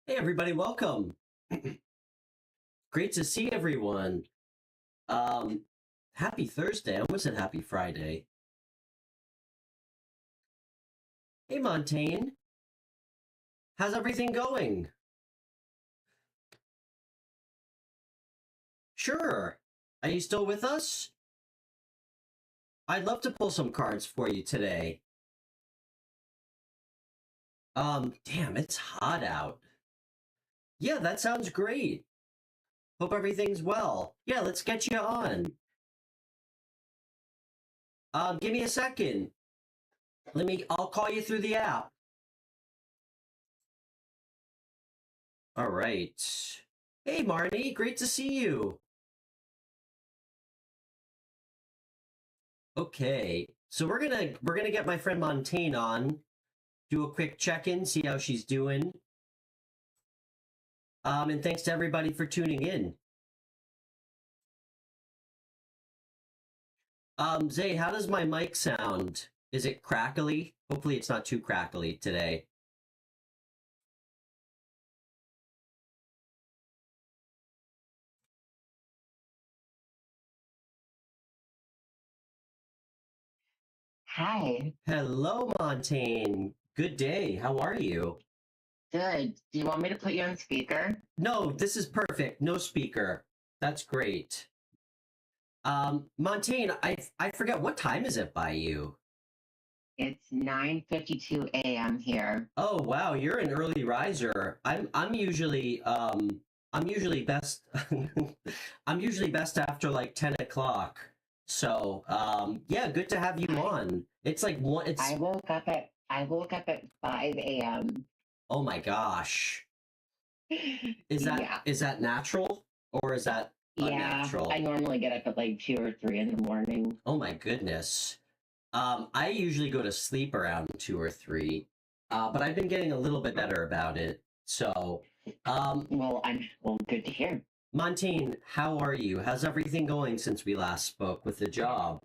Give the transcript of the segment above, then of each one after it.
Hey everybody, welcome. Great to see everyone. Um, Happy Thursday. I almost said happy Friday. Hey Montaigne, how's everything going? Sure. Are you still with us? I'd love to pull some cards for you today. Damn, it's hot out. Yeah, that sounds great. Hope everything's well. Yeah, let's get you on. Give me a second. I'll call you through the app. All right. Hey Marnie, great to see you. Okay, so we're gonna get my friend Montaigne on, do a quick check-in, see how she's doing. And thanks to everybody for tuning in. Zay, how does my mic sound? Is it crackly? Hopefully it's not too crackly today. Hi. Hello, Montaigne. Good day. How are you? Good. Do you want me to put you on speaker? No, this is perfect. No speaker. That's great. Montaigne, I forget, what time is it by you? It's 9:52 a.m. here. Oh wow, you're an early riser. I'm usually best I'm usually best after like 10 o'clock. So yeah, good to have you on. It's like one it's I woke up at 5 a.m. Oh my gosh. Is that Yeah. is that natural or is that Yeah. unnatural? I normally get up at like 2 or 3 in the morning. Oh my goodness. I usually go to sleep around 2 or 3. But I've been getting a little bit better about it. So Well, good to hear. Montaigne, how are you? How's everything going since we last spoke with the job?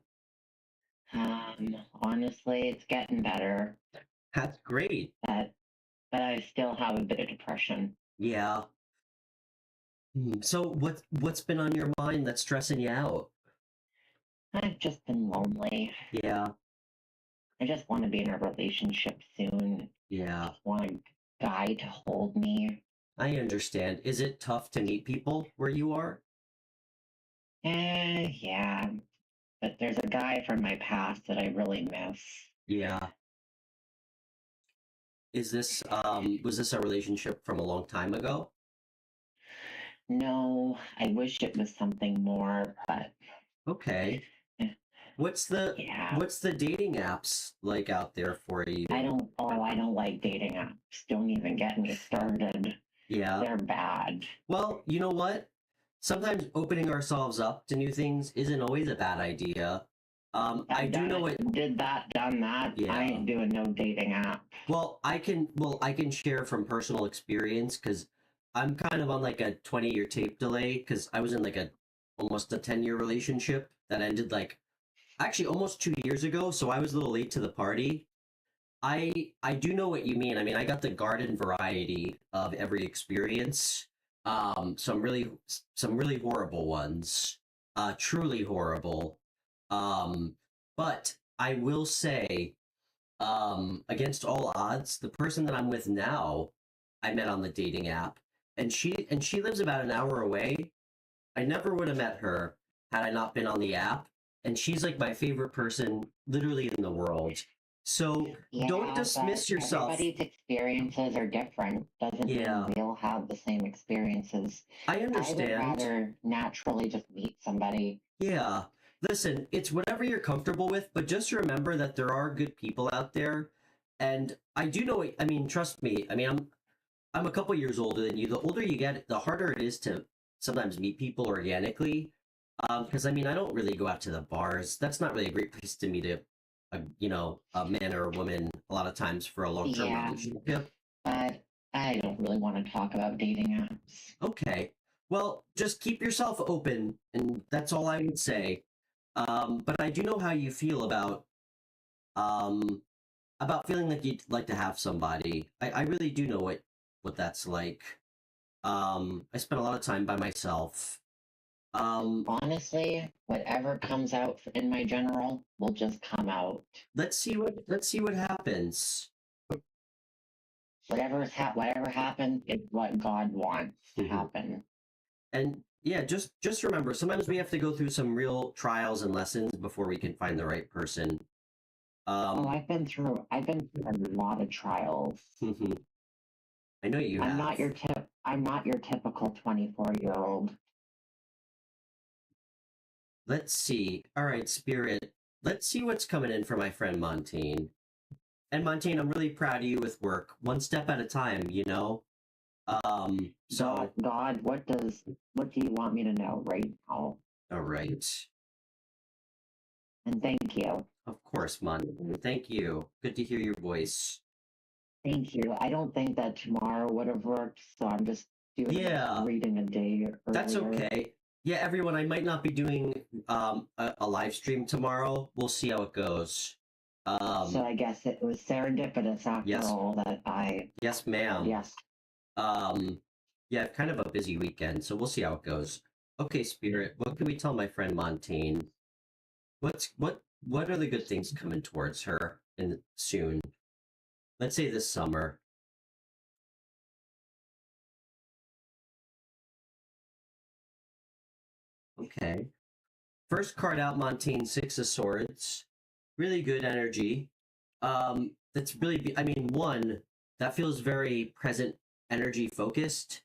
Honestly, it's getting better, That's great. but I still have a bit of depression. Yeah. So what's been on your mind that's stressing you out? I've just been lonely. Yeah. I just want to be in a relationship soon. Yeah. I want a guy to hold me. I understand. Is it tough to meet people where you are? Yeah, but there's a guy from my past that I really miss. Yeah. Is this was this a relationship from a long time ago? No, I wish it was something more, but Okay. What's the yeah, what's the dating apps like out there for you? I don't like dating apps. Don't even get me started. Yeah. They're bad. Well, you know what? Sometimes opening ourselves up to new things isn't always a bad idea. I do know it. Did that, done that. Yeah. I ain't doing no dating app. Well, I can share from personal experience because I'm kind of on like a 20-year tape delay because I was in like almost a 10-year relationship that ended like actually almost 2 years ago, so I was a little late to the party. I do know what you mean. I mean, I got the garden variety of every experience. Some really horrible ones. Truly horrible. But I will say, against all odds, the person that I'm with now, I met on the dating app, and she lives about an hour away. I never would have met her had I not been on the app, and she's like my favorite person literally in the world. So don't dismiss yourself. Everybody's experiences are different. Doesn't mean we all have the same experiences. I understand. I would rather naturally just meet somebody. Yeah. Listen, it's whatever you're comfortable with, but just remember that there are good people out there. And I do know, I mean, trust me. I mean, I'm a couple years older than you. The older you get, the harder it is to sometimes meet people organically. Because I mean, I don't really go out to the bars. That's not really a great place to meet a man or a woman a lot of times for a long-term relationship. But I don't really want to talk about dating apps. Okay. Well, just keep yourself open, and that's all I would say. But I do know how you feel um, about feeling like you'd like to have somebody. I really do know what that's like. I spent a lot of time by myself. Honestly, whatever comes out in my general will just come out. Let's see what happens. Whatever happens is what God wants to happen. And yeah, just remember, sometimes we have to go through some real trials and lessons before we can find the right person. I've been through a lot of trials. I know you have. I'm not your typical 24-year-old. Let's see. All right, Spirit. Let's see what's coming in for my friend Montaigne. And Montaigne, I'm really proud of you with work. One step at a time, you know? So God, what do you want me to know right now? All right. And thank you. Of course, Montaigne. Thank you. Good to hear your voice. Thank you. I don't think that tomorrow would have worked, so I'm just doing reading a day earlier. That's okay. Yeah, everyone, I might not be doing a live stream tomorrow. We'll see how it goes. So I guess it was serendipitous after all that I... Yes, ma'am. Yes. Yeah, kind of a busy weekend, so we'll see how it goes. Okay, Spirit, what can we tell my friend Montaigne? What are the good things coming towards her soon? Let's say this summer. Okay. First card out, Montaigne, Six of Swords. Really good energy. That's really, I mean, one, that feels very present energy focused.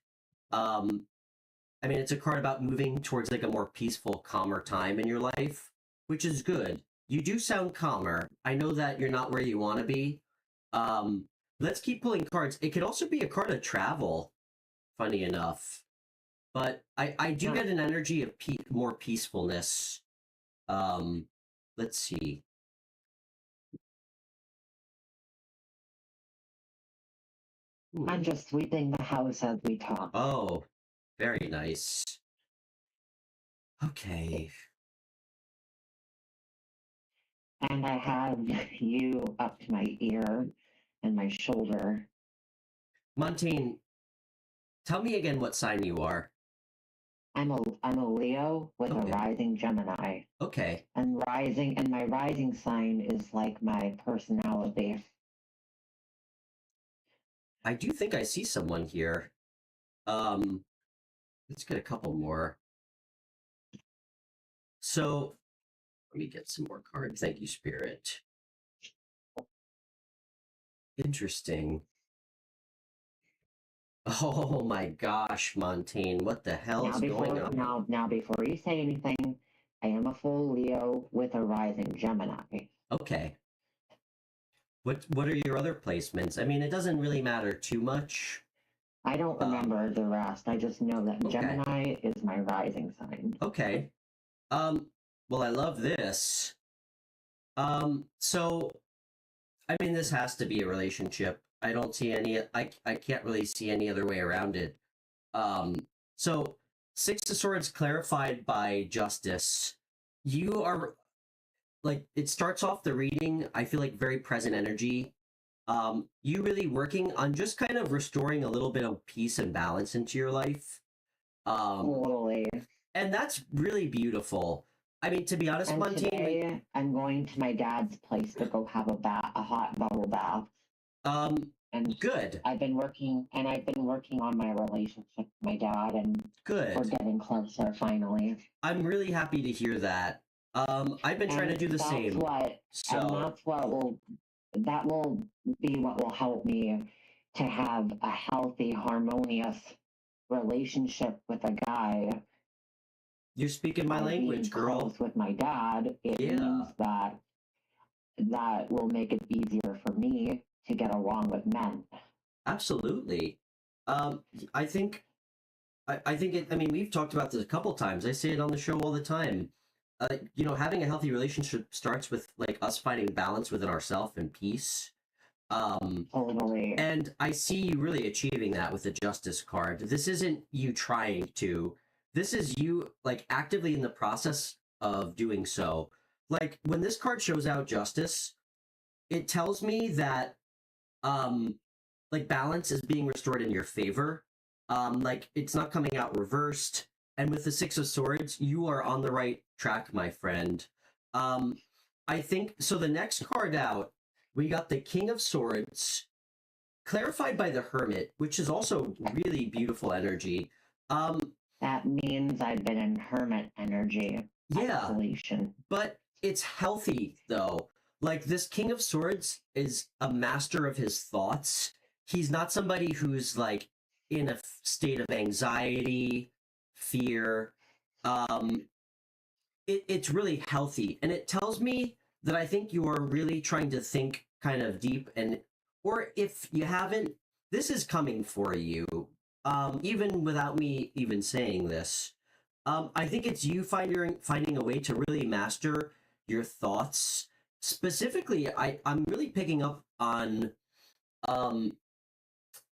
I mean, it's a card about moving towards like a more peaceful, calmer time in your life, which is good. You do sound calmer. I know that you're not where you want to be. Let's keep pulling cards. It could also be a card of travel, funny enough. But I do get an energy of more peacefulness. Let's see. I'm just sweeping the house as we talk. Oh, very nice. Okay. And I have you up to my ear and my shoulder. Montaigne, tell me again what sign you are. I'm a Leo with a rising Gemini. Okay. And my rising sign is like my personality. I do think I see someone here. Let's get a couple more. So, let me get some more cards. Thank you, Spirit. Interesting. Oh my gosh, Montaigne, what the hell is going on? Now, before you say anything, I am a full Leo with a rising Gemini. Okay. What are your other placements? I mean, it doesn't really matter too much. I don't remember the rest. I just know that Gemini is my rising sign. Okay. Well, I love this. So, I mean, this has to be a relationship. I don't see any, I can't really see any other way around it. So, Six of Swords clarified by Justice. You are, like, it starts off the reading, I feel like very present energy. You really working on just kind of restoring a little bit of peace and balance into your life. Totally. And that's really beautiful. I mean, to be honest, Montaigne, today I'm going to my dad's place to go have a hot bubble bath. And good. I've been working on my relationship with my dad, and good. We're getting closer finally. I'm really happy to hear that. I've been trying to do the same. That will be what will help me to have a healthy, harmonious relationship with a guy. You're speaking my language, girl. With my dad, it means that will make it easier for me to get along with men. Absolutely. I think it, I mean, we've talked about this a couple times. I say it on the show all the time. You know, having a healthy relationship starts with like us finding balance within ourselves and peace. Totally. And I see you really achieving that with the Justice card. This isn't you trying to. This is you like actively in the process of doing so. Like when this card shows out Justice, it tells me that like balance is being restored in your favor. Like it's not coming out reversed. And with the Six of Swords, you are on the right track, my friend. I think so. The next card out, we got the King of Swords, clarified by the Hermit, which is also really beautiful energy. That means I've been in hermit energy. Yeah, isolation. but it's healthy though. Like this King of Swords is a master of his thoughts. He's not somebody who's like in a state of anxiety, fear. It's really healthy, and it tells me that I think you are really trying to think kind of deep, and or if you haven't, this is coming for you. Even without me even saying this, I think it's you finding a way to really master your thoughts. Specifically, I'm really picking up on.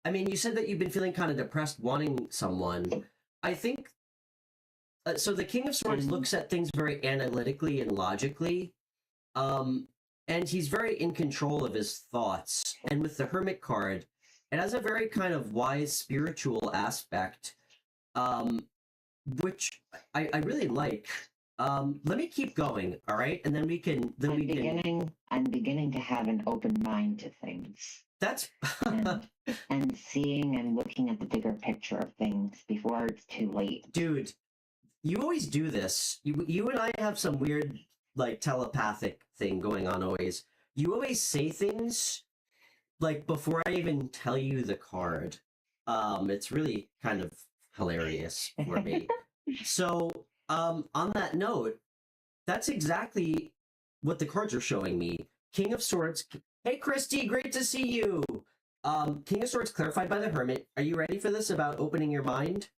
I mean, you said that you've been feeling kind of depressed, wanting someone. I think so. The King of Swords looks at things very analytically and logically, and he's very in control of his thoughts. And with the Hermit card, it has a very kind of wise spiritual aspect, which I really like. Let me keep going, all right, and then we can. I'm beginning to have an open mind to things. That's and seeing and looking at the bigger picture of things before it's too late. Dude, you always do this. You and I have some weird like telepathic thing going on always. You always say things like before I even tell you the card. It's really kind of hilarious for me. So, on that note, that's exactly what the cards are showing me. King of Swords. Hey, Christy, great to see you. King of Swords clarified by the Hermit. Are you ready for this about opening your mind?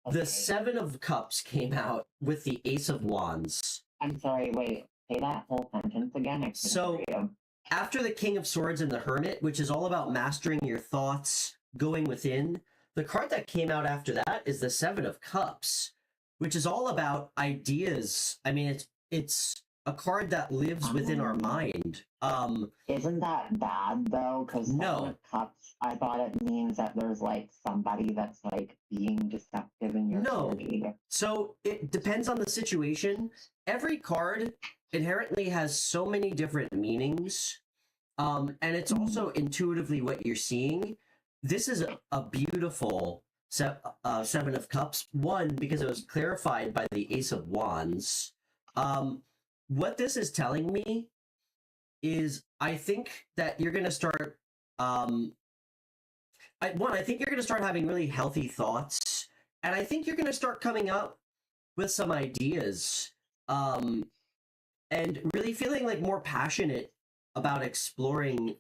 Okay. The Seven of Cups came out with the Ace of Wands. I'm sorry, wait. Say that whole sentence again. So, after the King of Swords and the Hermit, which is all about mastering your thoughts, going within, the card that came out after that is the Seven of Cups, which is all about ideas. I mean, it's a card that lives within our mind. Isn't that bad though? Because no, cups, I thought it means that there's like somebody that's like being deceptive in your energy. So it depends on the situation. Every card inherently has so many different meanings, and it's also intuitively what you're seeing. This is a beautiful Seven of Cups. One, because it was clarified by the Ace of Wands. What this is telling me is I think that you're going to start, I think you're going to start having really healthy thoughts. And I think you're going to start coming up with some ideas, and really feeling like more passionate about exploring.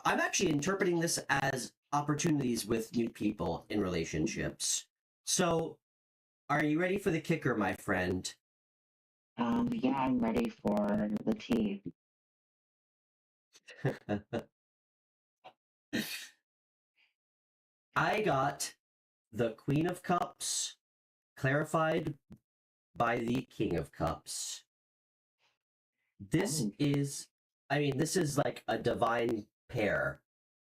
I'm actually interpreting this as opportunities with new people in relationships. So, are you ready for the kicker, my friend? Yeah, I'm ready for the tea. I got the Queen of Cups clarified by the King of Cups. This is like a divine pair.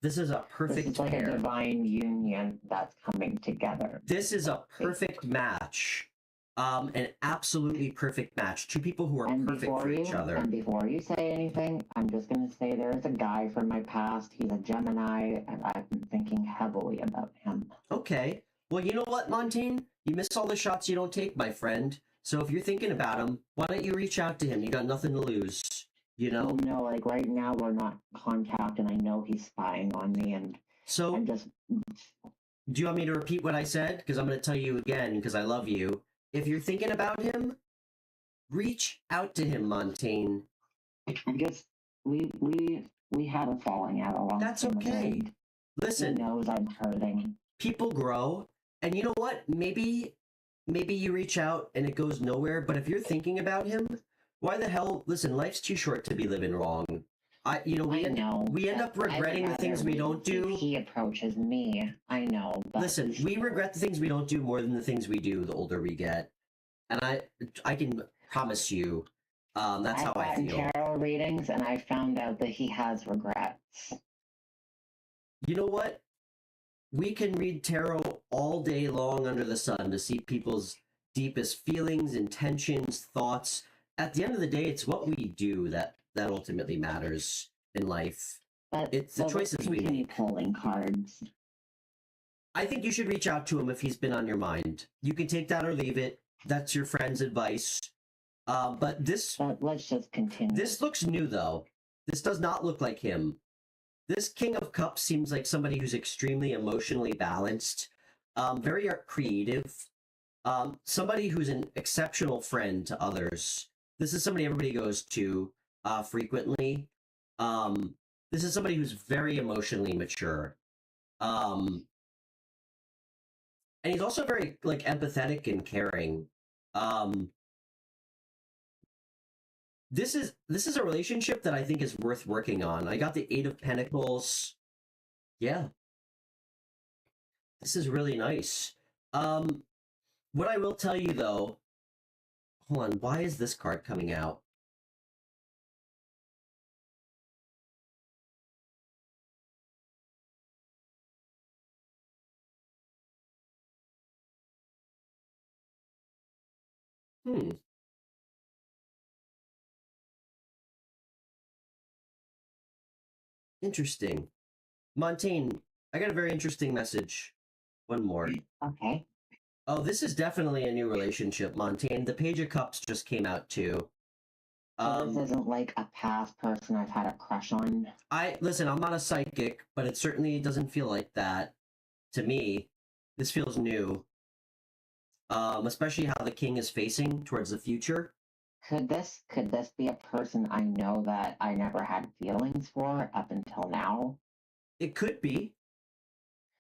This is a perfect This is like pair. a divine union that's coming together. This is a perfect match. An absolutely perfect match. Two people who are perfect for each other. And before you say anything, I'm just going to say there's a guy from my past. He's a Gemini, and I've been thinking heavily about him. Okay. Well, you know what, Montaigne? You miss all the shots you don't take, my friend. So if you're thinking about him, why don't you reach out to him? You got nothing to lose, you know? No, like right now we're not in contact, and I know he's spying on me, and so I'm just... Do you want me to repeat what I said? Because I'm going to tell you again, because I love you. If you're thinking about him, reach out to him, Montaigne. I guess we had a falling out a long time ago. That's okay. Listen, he knows I'm hurting. People grow, and you know what? Maybe you reach out and it goes nowhere. But if you're thinking about him, why the hell? Listen, life's too short to be living wrong. We end up regretting the things we don't do. He approaches me. I know. But listen, we regret the things we don't do more than the things we do the older we get. And I can promise you, that's how I feel. Tarot readings, and I found out that he has regrets. you know what? We can read tarot all day long under the sun to see people's deepest feelings, intentions, thoughts. At the end of the day, it's what we do that ultimately matters in life. But it's the choices we make. Pulling cards. I think you should reach out to him if he's been on your mind. You can take that or leave it. That's your friend's advice. But let's just continue. This looks new, though. This does not look like him. This King of Cups seems like somebody who's extremely emotionally balanced, very creative, somebody who's an exceptional friend to others. This is somebody everybody goes to frequently. This is somebody who's very emotionally mature. And he's also very like empathetic and caring. This is a relationship that I think is worth working on. I got the Eight of Pentacles. Yeah. This is really nice. What I will tell you though, hold on, why is this card coming out? Interesting. Montaigne, I got a very interesting message. One more. Okay. Oh, this is definitely a new relationship, Montaigne. The Page of Cups just came out too. So this isn't like a past person I've had a crush on. Listen, I'm not a psychic, but it certainly doesn't feel like that to me. This feels new. Especially how the king is facing towards the future. Could this be a person I know that I never had feelings for up until now? It could be.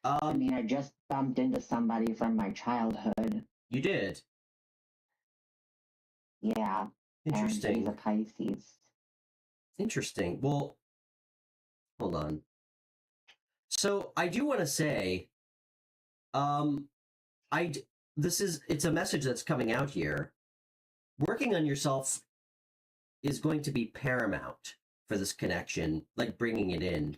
I mean, I just bumped into somebody from my childhood. You did? Yeah. Interesting. And he's a Pisces. Interesting. Well, hold on. So I do want to say, it's a message that's coming out here. Working on yourself is going to be paramount for this connection, like bringing it in.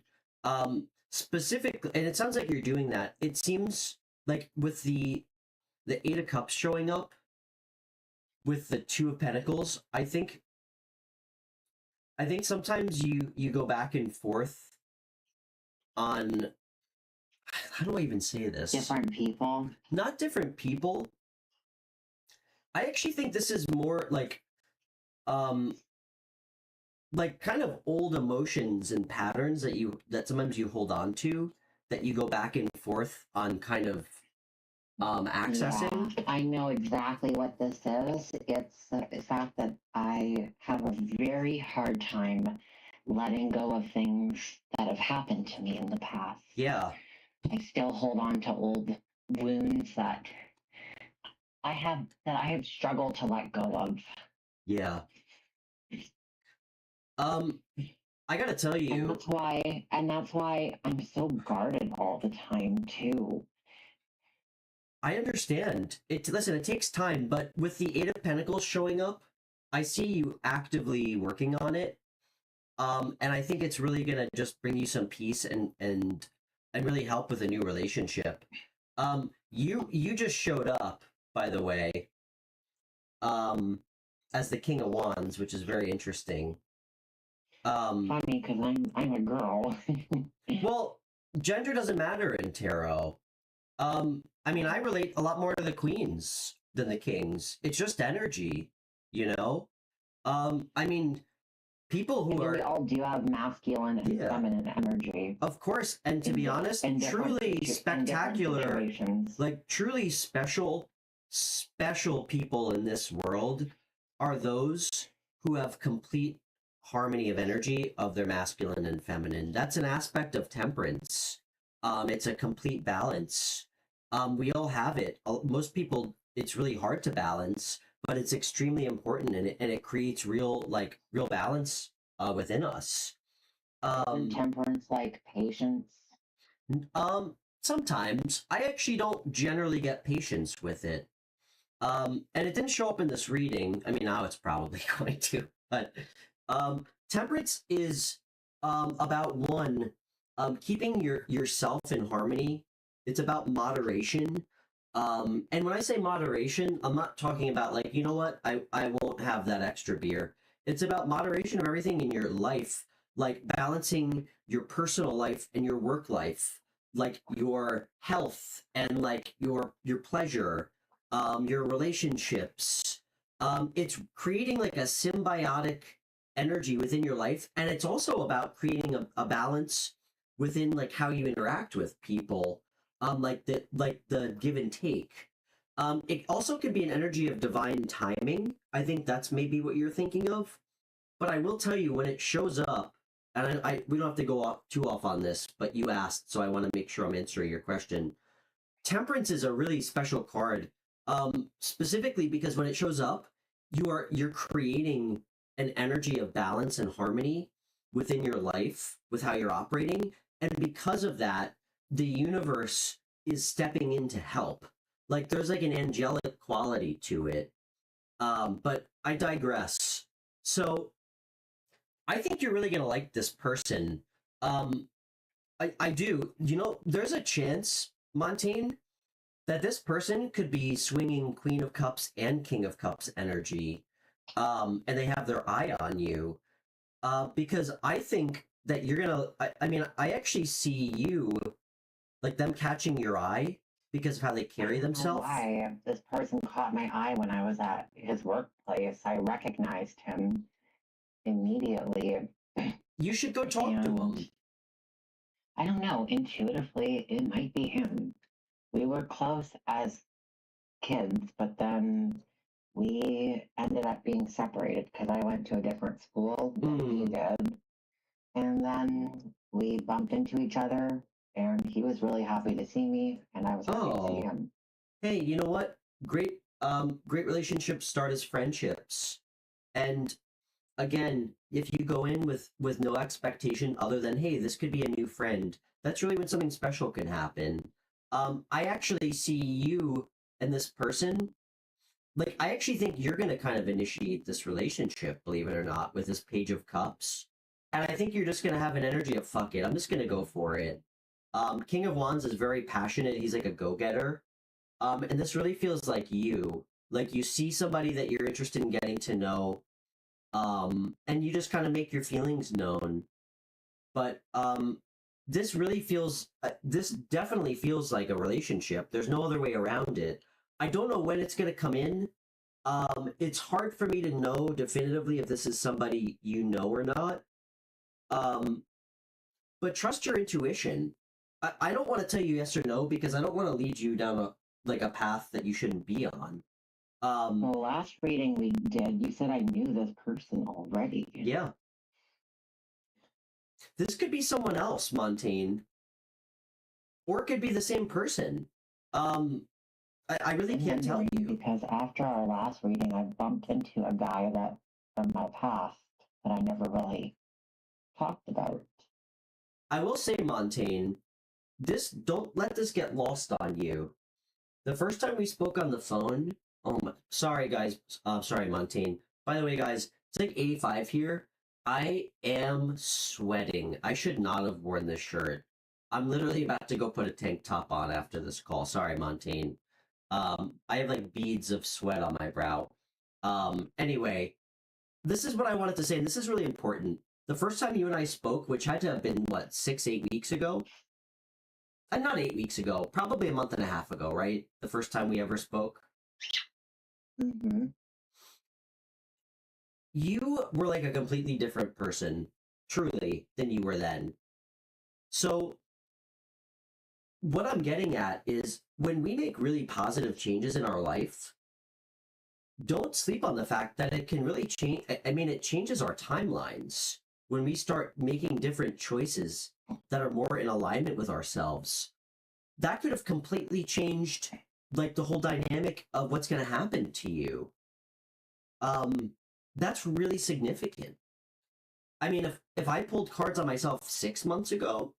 Specifically, and it sounds like you're doing that. It seems like with the Eight of Cups showing up, with the Two of Pentacles, I think sometimes you go back and forth on, how do I even say this? Different people? Not different people. I actually think this is more like kind of old emotions and patterns that sometimes you hold on to, that you go back and forth on kind of accessing. Yeah, I know exactly what this is. It's the fact that I have a very hard time letting go of things that have happened to me in the past. Yeah. I still hold on to old wounds that I have struggled to let go of. Yeah. I gotta tell you, and that's why I'm so guarded all the time too. I understand. Listen, it takes time, but with the Eight of Pentacles showing up, I see you actively working on it. And I think it's really gonna just bring you some peace and really help with a new relationship. You just showed up, by the way, as the King of Wands, which is very interesting. Funny, because I'm a girl. Well, gender doesn't matter in tarot. I mean, I relate a lot more to the queens than the kings. It's just energy, you know? I mean, people who are... We all do have masculine and feminine energy. Of course, and to be honest, truly spectacular, like truly special people in this world are those who have complete harmony of energy of their masculine and feminine. That's an aspect of temperance. It's a complete balance. We all have it. Most people, it's really hard to balance, but it's extremely important, and it creates real balance within us. Temperance, like patience. Sometimes I actually don't generally get patience with it. And it didn't show up in this reading. I mean, now it's probably going to, but temperance is about one keeping yourself in harmony. It's about moderation. And when I say moderation, I'm not talking about like, you know what, I won't have that extra beer. It's about moderation of everything in your life, like balancing your personal life and your work life, like your health and like your pleasure, your relationships. It's creating like a symbiotic energy within your life, and it's also about creating a balance within like how you interact with people, like the give and take. It also could be an energy of divine timing. I think that's maybe what you're thinking of. But I will tell you when it shows up, and I we don't have to go off too off on this, but you asked, so I want to make sure I'm answering your question. Temperance is a really special card, specifically because when it shows up, you're creating an energy of balance and harmony within your life with how you're operating, and because of that, the universe is stepping in to help. Like there's like an angelic quality to it. But I digress. So I think you're really gonna like this person. Um, I do. You know, there's a chance, Montaigne, that this person could be swinging Queen of Cups and King of Cups energy, and they have their eye on you. Because I think that you're gonna. I mean, I actually see you like them catching your eye because of how they carry I don't know themselves. why this person caught my eye when I was at his workplace. I recognized him immediately. You should go talk to And him. I don't know, intuitively, it might be him. We were close as kids, but then we ended up being separated because I went to a different school than he did. And then we bumped into each other, and he was really happy to see me, and I was happy to see Oh, him. hey, you know what? Great relationships start as friendships. And again, if you go in with no expectation other than, hey, this could be a new friend, that's really when something special can happen. I actually see you and this person, like I actually think you're gonna kind of initiate this relationship, believe it or not, with this Page of Cups. And I think you're just gonna have an energy of fuck it, I'm just gonna go for it. King of Wands is very passionate, he's like a go-getter. And this really feels like you. Like you see somebody that you're interested in getting to know, and you just kind of make your feelings known. But this really feels, this definitely feels like a relationship. There's no other way around it. I don't know when it's going to come in. It's hard for me to know definitively if this is somebody you know or not. Um, but trust your intuition. I don't want to tell you yes or no because I don't want to lead you down a path that you shouldn't be on. The last reading we did, you said I knew this person already. Yeah. This could be someone else, Montaigne. Or it could be the same person. I really can't tell you. Because after our last reading, I bumped into a guy that from my past that I never really talked about. I will say, Montaigne, don't let this get lost on you. The first time we spoke on the phone, sorry guys, sorry Montaigne. By the way, guys, it's like 85 here. I am sweating. I should not have worn this shirt. I'm literally about to go put a tank top on after this call. Sorry, Montaigne. I have like beads of sweat on my brow. Anyway, this is what I wanted to say, and this is really important. The first time you and I spoke, which had to have been, what, 8 weeks ago? Not 8 weeks ago, probably a month and a half ago, right? The first time we ever spoke. Mm-hmm. You were like a completely different person, truly, than you were then. So, what I'm getting at is when we make really positive changes in our life, don't sleep on the fact that it can really change. I mean, it changes our timelines when we start making different choices that are more in alignment with ourselves. That could have completely changed like the whole dynamic of what's going to happen to you. That's really significant. I mean, if I pulled cards on myself 6 months ago,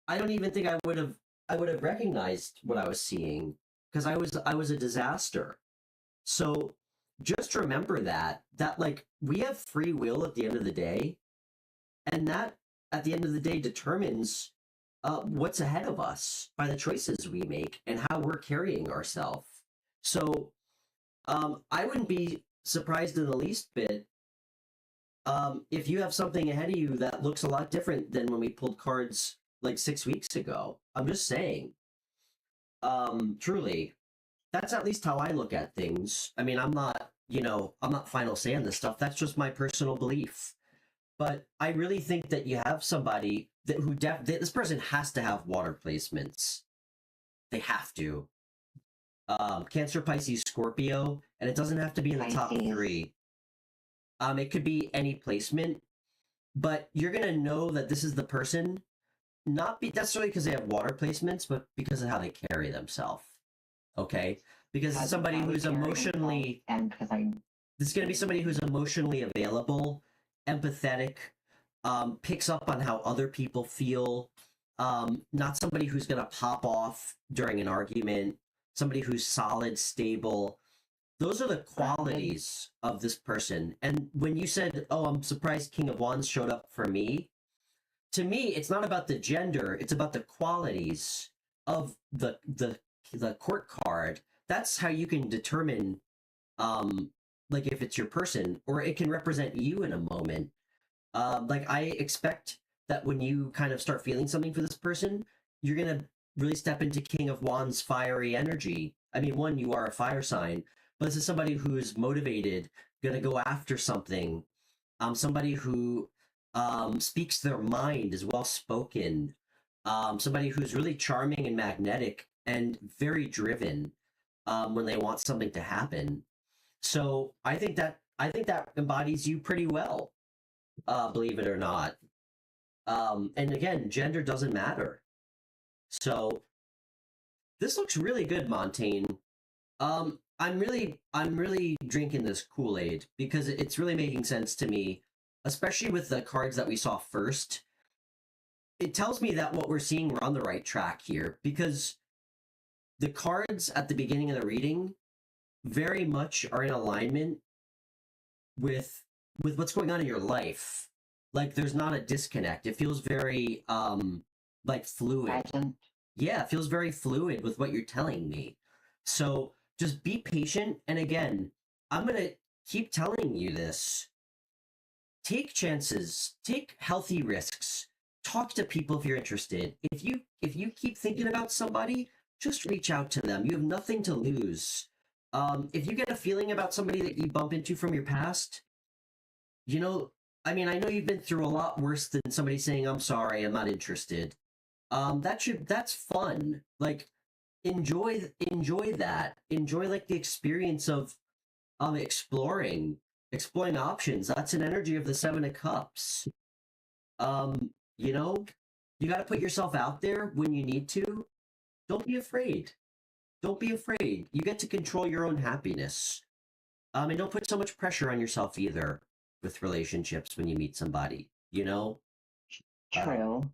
I don't even think I would have recognized what I was seeing because I was a disaster. So just remember that like we have free will at the end of the day, and that at the end of the day, determines what's ahead of us by the choices we make and how we're carrying ourselves. So I wouldn't be surprised in the least bit if you have something ahead of you that looks a lot different than when we pulled cards like 6 weeks ago. I'm just saying. Truly, that's at least how I look at things. I mean, I'm not final say on this stuff. That's just my personal belief. But I really think that you have somebody this person has to have water placements. They have to. Cancer, Pisces, Scorpio, and it doesn't have to be in the top 3. It could be any placement, but you're gonna know that this is the person, not necessarily because they have water placements, but because of how they carry themselves. Okay, because it's somebody who's emotionally, and because this is gonna be somebody who's emotionally available, empathetic, picks up on how other people feel. Not somebody who's gonna pop off during an argument. Somebody who's solid, stable. Those are the qualities of this person. And when you said, "Oh, I'm surprised King of Wands showed up for me," to me, it's not about the gender. It's about the qualities of the court card. That's how you can determine, like if it's your person, or it can represent you in a moment. Like I expect that when you kind of start feeling something for this person, you're gonna really step into King of Wands fiery energy. I mean, one, you are a fire sign, but this is somebody who is motivated, gonna go after something. Somebody who speaks their mind, is well spoken. Somebody who's really charming and magnetic and very driven when they want something to happen. So I think that embodies you pretty well, believe it or not. And again, gender doesn't matter. So this looks really good, Montaigne. I'm really drinking this Kool-Aid because it's really making sense to me, especially with the cards that we saw first. It tells me that what we're seeing, we're on the right track here, because the cards at the beginning of the reading very much are in alignment with what's going on in your life. Like there's not a disconnect. It feels very like fluid. Present. Yeah, it feels very fluid with what you're telling me. So just be patient. And again, I'm going to keep telling you this. Take chances, take healthy risks, talk to people if you're interested. If you keep thinking about somebody, just reach out to them. You have nothing to lose. If you get a feeling about somebody that you bump into from your past, I mean, I know you've been through a lot worse than somebody saying, "I'm sorry, I'm not interested." That's fun. Like, enjoy that. Enjoy like the experience of exploring options. That's an energy of the 7 of Cups. You got to put yourself out there when you need to. Don't be afraid. Don't be afraid. You get to control your own happiness. And don't put so much pressure on yourself either with relationships when you meet somebody, True.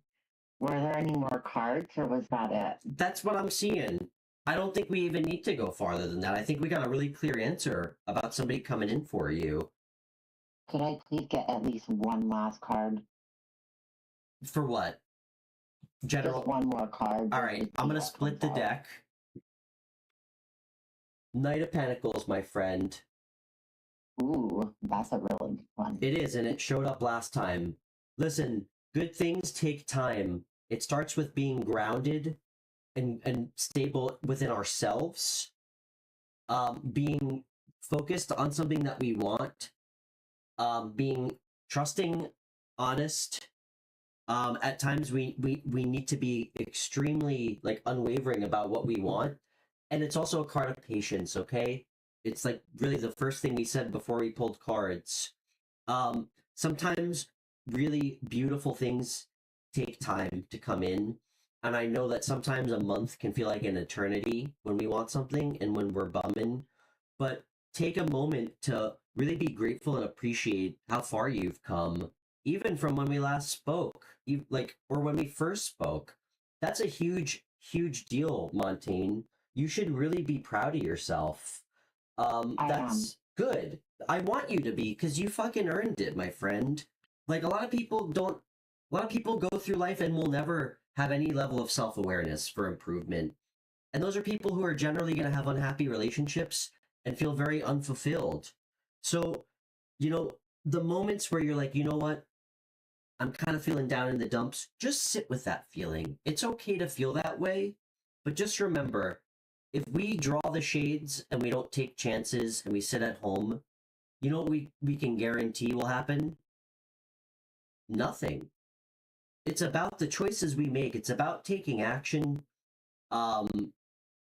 Were there any more cards, or was that it? That's what I'm seeing. I don't think we even need to go farther than that. I think we got a really clear answer about somebody coming in for you. Could I please get at least one last card? For what? General. Just one more card. All right, I'm going to split the deck. Knight of Pentacles, my friend. Ooh, that's a really good one. It is, and it showed up last time. Listen, good things take time. It starts with being grounded and stable within ourselves. Being focused on something that we want. Being trusting, honest. At times we need to be extremely like unwavering about what we want. And it's also a card of patience, okay? It's like really the first thing we said before we pulled cards. Sometimes really beautiful things take time to come in. And I know that sometimes a month can feel like an eternity when we want something and when we're bumming. But take a moment to really be grateful and appreciate how far you've come, even from when we last spoke, or when we first spoke. That's a huge, huge deal, Montaigne. You should really be proud of yourself. That's good. I want you to be, because you fucking earned it, my friend. Like, a lot of people don't A lot of people go through life and will never have any level of self-awareness for improvement. And those are people who are generally going to have unhappy relationships and feel very unfulfilled. So, you know, the moments where you're like, you know what, I'm kind of feeling down in the dumps, just sit with that feeling. It's okay to feel that way, but just remember, if we draw the shades and we don't take chances and we sit at home, you know what we can guarantee will happen? Nothing. It's about the choices we make. It's about taking action. Um,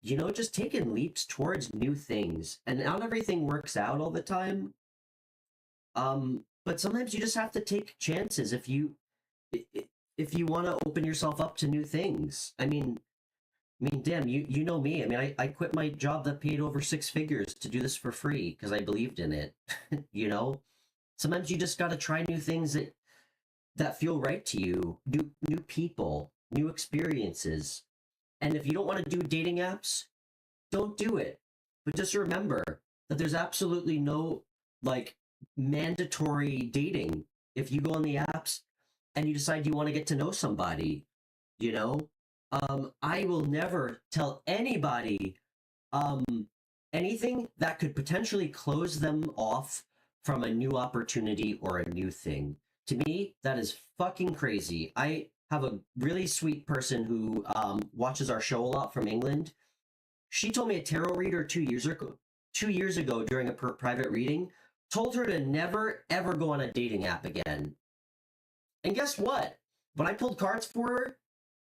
just taking leaps towards new things. And not everything works out all the time. But sometimes you just have to take chances if you want to open yourself up to new things. I mean, damn, you know me. I mean, I quit my job that paid over six figures to do this for free because I believed in it. you know, sometimes you just got to try new things that feel right to you, new people, new experiences. And if you don't want to do dating apps, don't do it. But just remember that there's absolutely no like mandatory dating. If you go on the apps and you decide you want to get to know somebody, you know, I will never tell anybody um, anything that could potentially close them off from a new opportunity or a new thing. To me, that is fucking crazy. I have a really sweet person who watches our show a lot from England. She told me a tarot reader 2 years ago during a private reading told her to never ever go on a dating app again. And guess what? When I pulled cards for her,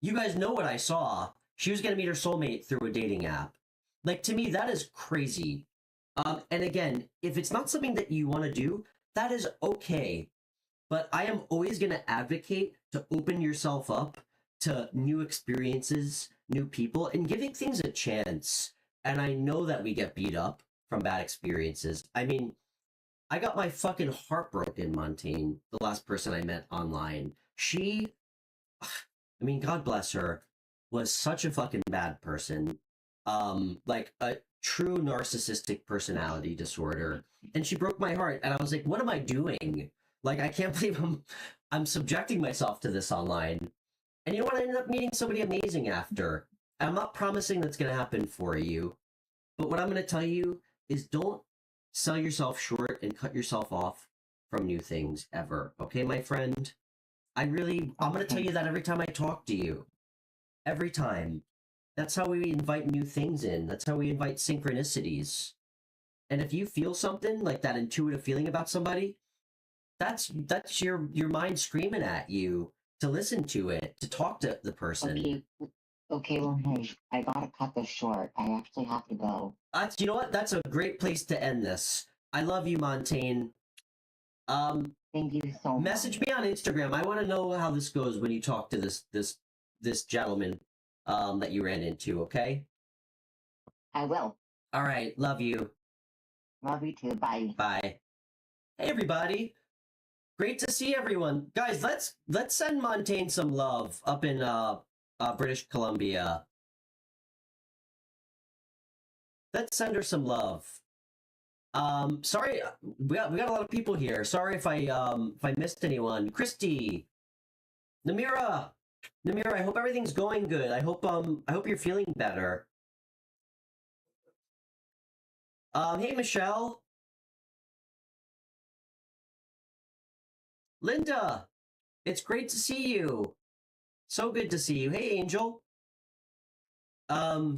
you guys know what I saw. She was going to meet her soulmate through a dating app. Like, to me, that is crazy. And again, if it's not something that you want to do, that is okay. But I am always going to advocate to open yourself up to new experiences, new people, and giving things a chance. And I know that we get beat up from bad experiences. I mean, I got my fucking heart broken, Montaigne, the last person I met online. She, I mean, God bless her, was such a fucking bad person. Like a true narcissistic personality disorder. And she broke my heart. And I was like, what am I doing? Like, I can't believe I'm subjecting myself to this online. And you know what? I ended up meeting somebody amazing after. I'm not promising that's going to happen for you. But what I'm going to tell you is don't sell yourself short and cut yourself off from new things ever. Okay, my friend? I'm going to tell you that every time I talk to you. Every time. That's how we invite new things in. That's how we invite synchronicities. And if you feel something like that intuitive feeling about somebody, that's your mind screaming at you to listen to it, to talk to the person. Okay, well, hey, I gotta cut this short. I actually have to go. You know what? That's a great place to end this. I love you, Montaigne. Thank you so much. Message me on Instagram. I want to know how this goes when you talk to this gentleman that you ran into. Okay. I will. All right. Love you. Love you too. Bye. Bye. Hey, everybody. Great to see everyone, guys. Let's send Montaigne some love up in British Columbia. Let's send her some love. Sorry, we got a lot of people here. Sorry if I missed anyone. Christy, Namira, I hope everything's going good. I hope you're feeling better. Hey Michelle, Linda, it's great to see you. So good to see you. Hey Angel. I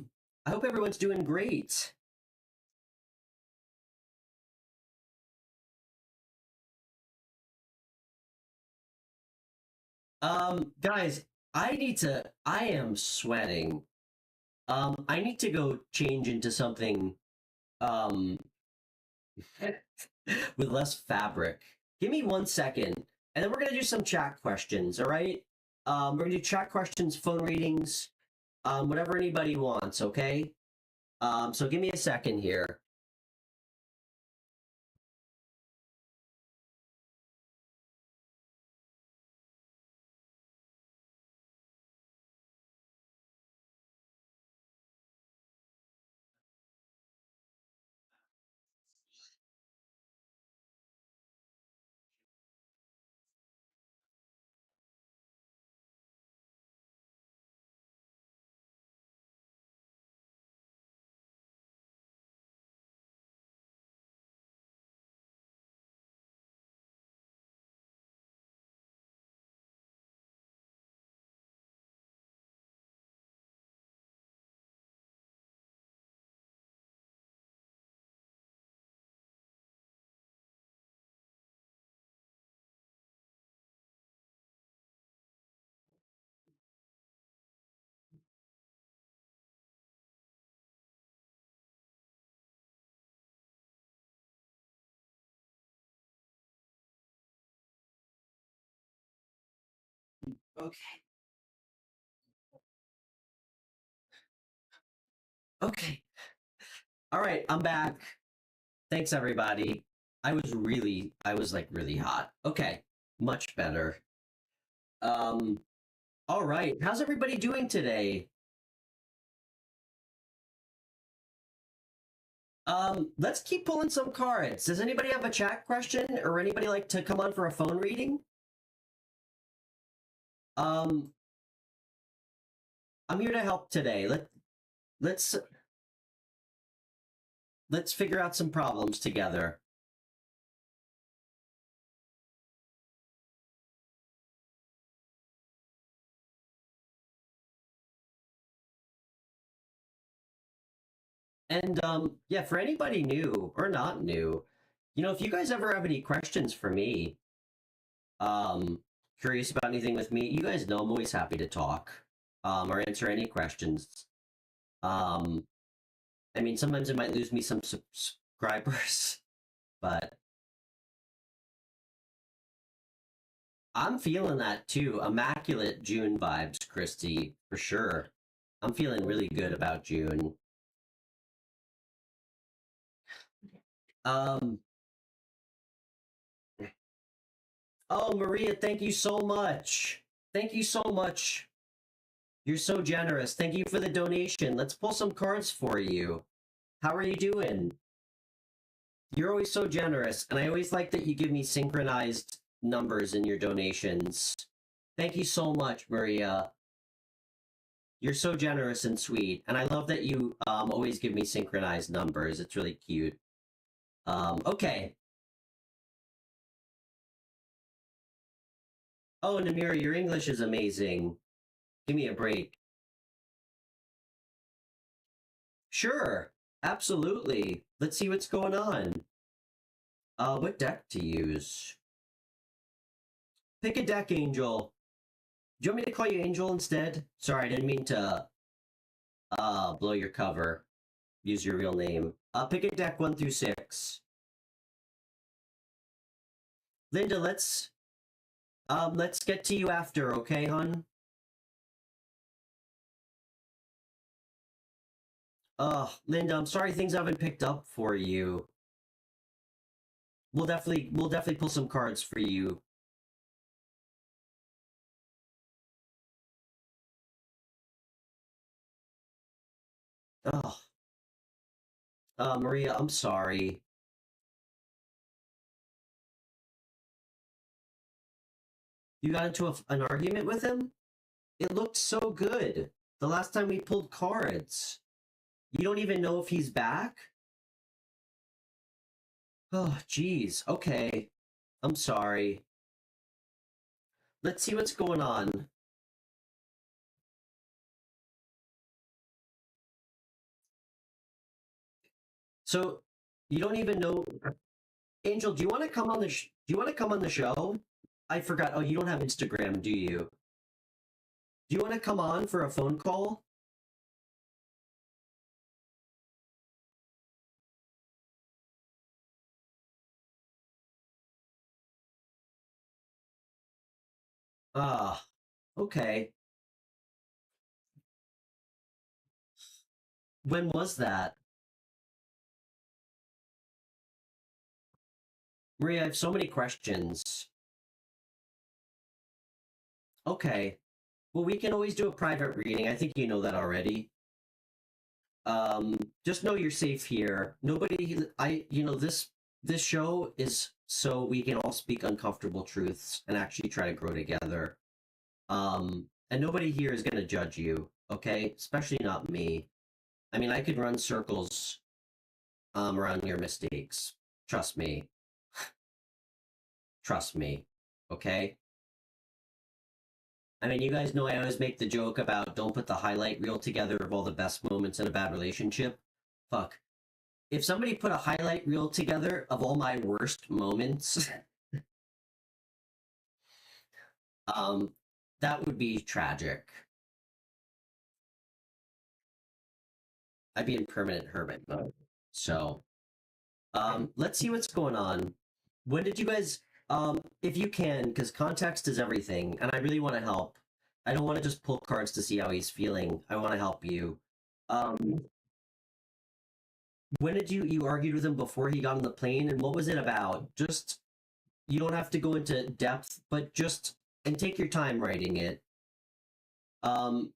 hope everyone's doing great. Guys, I am sweating. I need to go change into something, um, with less fabric. Give me 1 second, and then we're gonna do some chat questions, all right? We're gonna do chat questions, phone readings, whatever anybody wants, okay? So give me a second here. Okay. Okay. All right, I'm back. Thanks, everybody. I was like really hot. Okay, much better. Um, all right. How's everybody doing today? Let's keep pulling some cards. Does anybody have a chat question or anybody like to come on for a phone reading? Um, I'm here to help today. Let's let's figure out some problems together. And yeah, for anybody new or not new, if you guys ever have any questions for me, um, curious about anything with me, you guys know I'm always happy to talk, or answer any questions. Um, I mean, sometimes it might lose me some subscribers, but I'm feeling that too. Immaculate June vibes, Christy, for sure. I'm feeling really good about June. Um, oh, Maria, thank you so much. Thank you so much. You're so generous. Thank you for the donation. Let's pull some cards for you. How are you doing? You're always so generous, and I always like that you give me synchronized numbers in your donations. Thank you so much, Maria. You're so generous and sweet, and I love that you always give me synchronized numbers. It's really cute. Okay. Oh, Namira, your English is amazing. Give me a break. Sure, absolutely. Let's see what's going on. What deck to use? Pick a deck, Angel. Do you want me to call you Angel instead? Sorry, I didn't mean to blow your cover. Use your real name. Pick a deck 1 through 6. Linda, let's get to you after, okay, hon? Linda, I'm sorry things haven't picked up for you. We'll definitely pull some cards for you. Oh, Maria, I'm sorry. You got into an argument with him? It looked so good. The last time we pulled cards. You don't even know if he's back? Oh, geez. Okay. I'm sorry. Let's see what's going on. So, you don't even know. Angel, do you want to come on the do you want to come on the show? I forgot. Oh, you don't have Instagram, do you? Do you want to come on for a phone call? Ah, okay. When was that? Maria, I have so many questions. Okay. Well, we can always do a private reading. I think you know that already. Just know you're safe here. Nobody, this show is so we can all speak uncomfortable truths and actually try to grow together. And nobody here is going to judge you, okay? Especially not me. I mean, I could run circles around your mistakes. Trust me. Trust me, okay? I mean, you guys know I always make the joke about don't put the highlight reel together of all the best moments in a bad relationship. Fuck. If somebody put a highlight reel together of all my worst moments, um, that would be tragic. I'd be in permanent hermit mode. So, let's see what's going on. When did you guys, if you can, because context is everything, and I really want to help. I don't want to just pull cards to see how he's feeling. I want to help you. Um, when did you argued with him before he got on the plane, and what was it about? Just you don't have to go into depth, but just and take your time writing it. Um,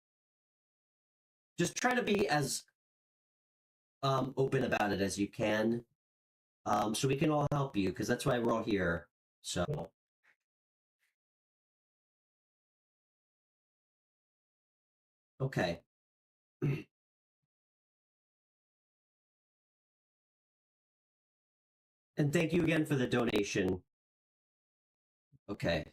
just try to be as open about it as you can, so we can all help you because that's why we're all here. So okay. And thank you again for the donation. Okay.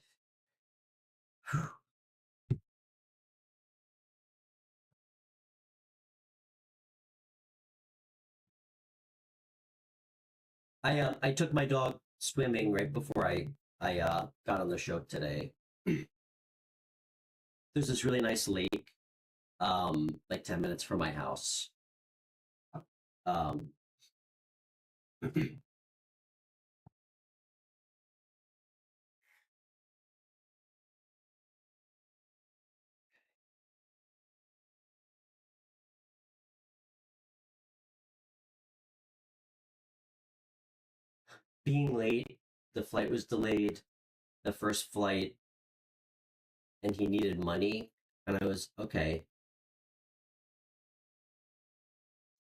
I took my dog swimming right before I got on the show today. There's this really nice lake, like 10 minutes from my house. Um, being late, the flight was delayed, the first flight, and he needed money, and I was okay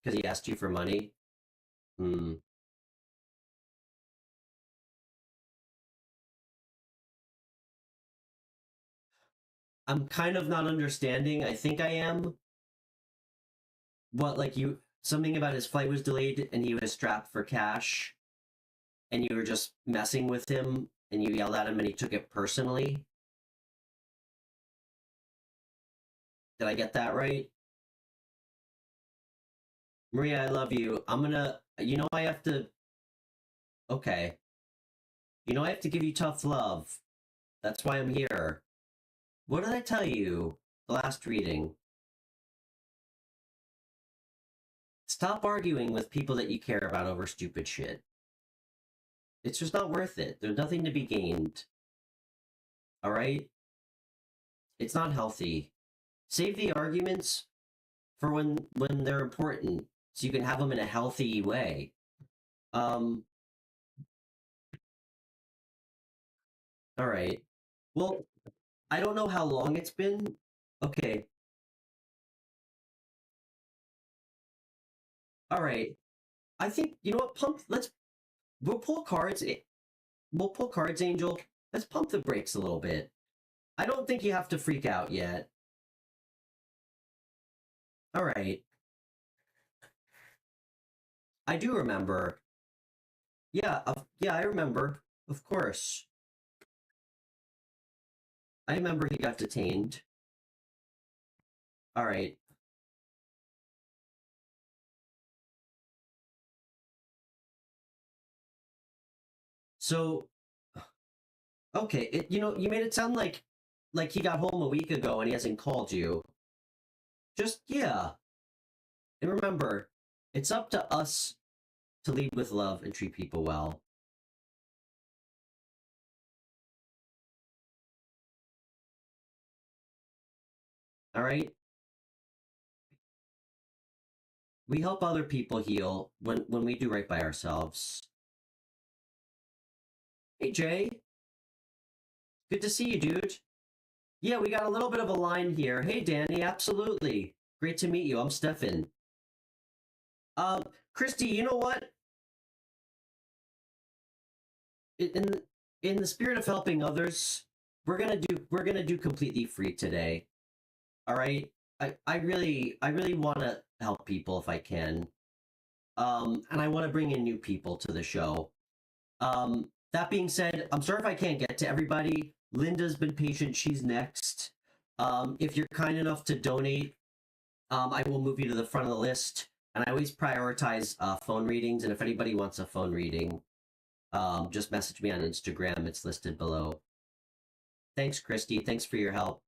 because he asked you for money. Hmm. I'm kind of not understanding. I think I am. What, like you, something about his flight was delayed and he was strapped for cash and you were just messing with him and you yelled at him and he took it personally? Did I get that right? Maria, I love you. I have to, okay. I have to give you tough love. That's why I'm here. What did I tell you the last reading? Stop arguing with people that you care about over stupid shit. It's just not worth it. There's nothing to be gained. All right? It's not healthy. Save the arguments for when they're important so you can have them in a healthy way. All right. Well, I don't know how long it's been. Okay. All right. I think you know what? We'll pull cards. We'll pull cards, Angel. Let's pump the brakes a little bit. I don't think you have to freak out yet. All right. I do remember. Yeah, yeah, I remember. Of course. I remember he got detained. All right. So, okay, you made it sound like he got home a week ago and he hasn't called you. Just yeah. And remember, it's up to us to lead with love and treat people well. All right? We help other people heal when we do right by ourselves. Hey Jay, good to see you, dude. Yeah, we got a little bit of a line here. Hey Danny, absolutely. Great to meet you. I'm Stefan. Christy, you know what? In in the spirit of helping others, we're gonna do completely free today. All right. I really want to help people if I can. And I want to bring in new people to the show. That being said, I'm sorry if I can't get to everybody. Linda's been patient. She's next. If you're kind enough to donate, I will move you to the front of the list. And I always prioritize phone readings. And if anybody wants a phone reading, just message me on Instagram. It's listed below. Thanks, Christy. Thanks for your help.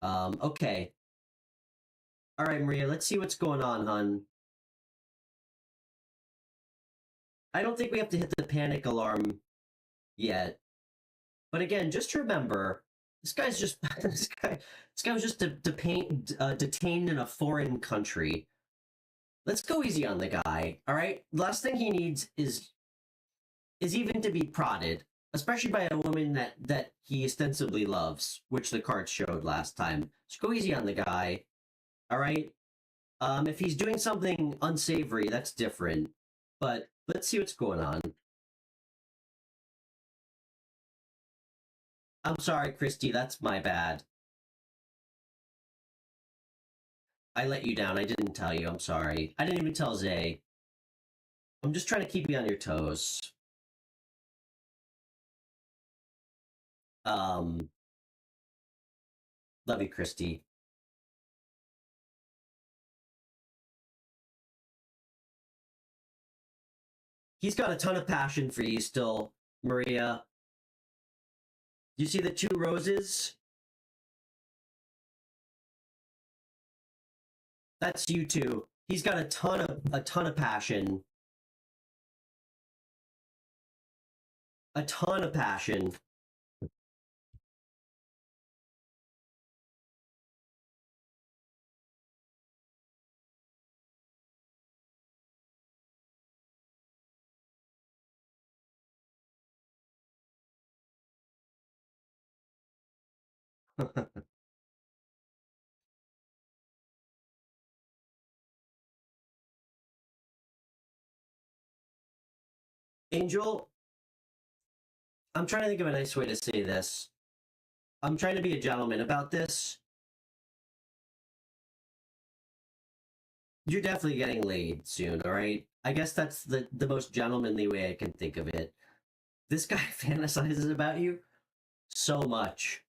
Okay. All right, Maria, let's see what's going on, hon. I don't think we have to hit the panic alarm yet. But again, just remember, this guy's just this guy was just detained in a foreign country. Let's go easy on the guy, all right? Last thing he needs is even to be prodded, especially by a woman that he ostensibly loves, which the cards showed last time. So go easy on the guy, all right? If he's doing something unsavory, that's different. But let's see what's going on. I'm sorry, Christy, that's my bad. I let you down. I didn't tell you. I'm sorry. I didn't even tell Zay. I'm just trying to keep you on your toes. Love you, Christy. He's got a ton of passion for you still, Maria. You see the 2 roses? That's you too. He's got a ton of passion. A ton of passion. Angel, I'm trying to think of a nice way to say this. I'm trying to be a gentleman about this. You're definitely getting laid soon, all right? I guess that's the most gentlemanly way I can think of it. This guy fantasizes about you so much.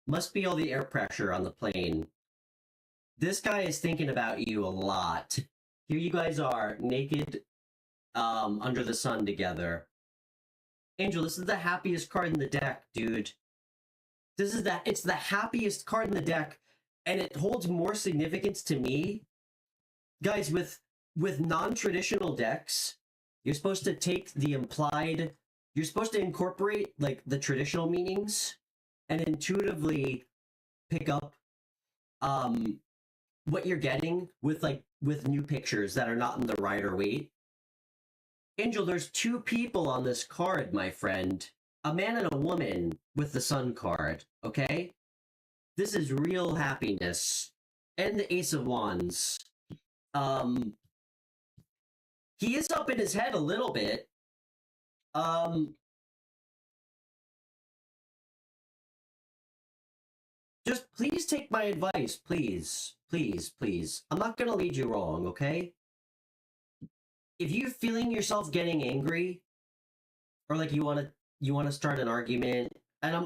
Must be all the air pressure on the plane. This guy is thinking about you a lot. Here you guys are, naked, under the sun together. Angel, this is the happiest card in the deck, dude. It's the happiest card in the deck, and it holds more significance to me. Guys, with non-traditional decks, you're supposed to take the implied, you're supposed to incorporate like the traditional meanings and intuitively pick up what you're getting with new pictures that are not in the Rider-Waite. Angel, there's 2 people on this card, my friend. A man and a woman with the Sun card, okay? This is real happiness. And the Ace of Wands. He is up in his head a little bit. Just please take my advice, please. Please, please. I'm not gonna lead you wrong, okay? If you're feeling yourself getting angry, or like you wanna start an argument, and I'm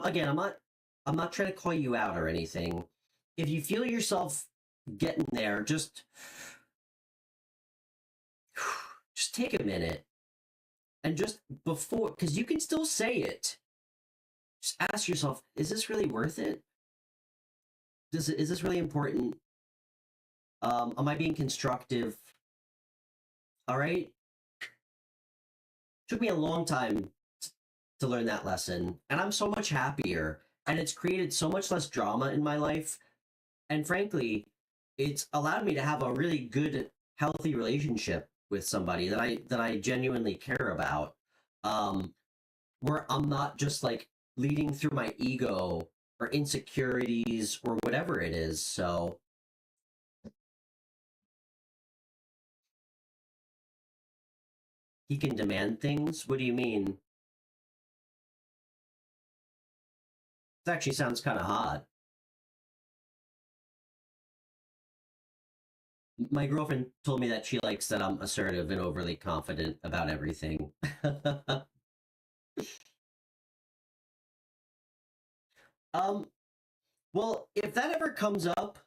not trying to call you out or anything. If you feel yourself getting there, just take a minute and just before, because you can still say it. Just ask yourself, is this really worth it? Is this really important? Am I being constructive? All right. Took me a long time to learn that lesson, and I'm so much happier. And it's created so much less drama in my life. And frankly, it's allowed me to have a really good, healthy relationship with somebody that I genuinely care about. Where I'm not just like leading through my ego or insecurities or whatever it is. So he can demand things? What do you mean? This actually sounds kind of hot. My girlfriend told me that she likes that I'm assertive and overly confident about everything. Well, if that ever comes up,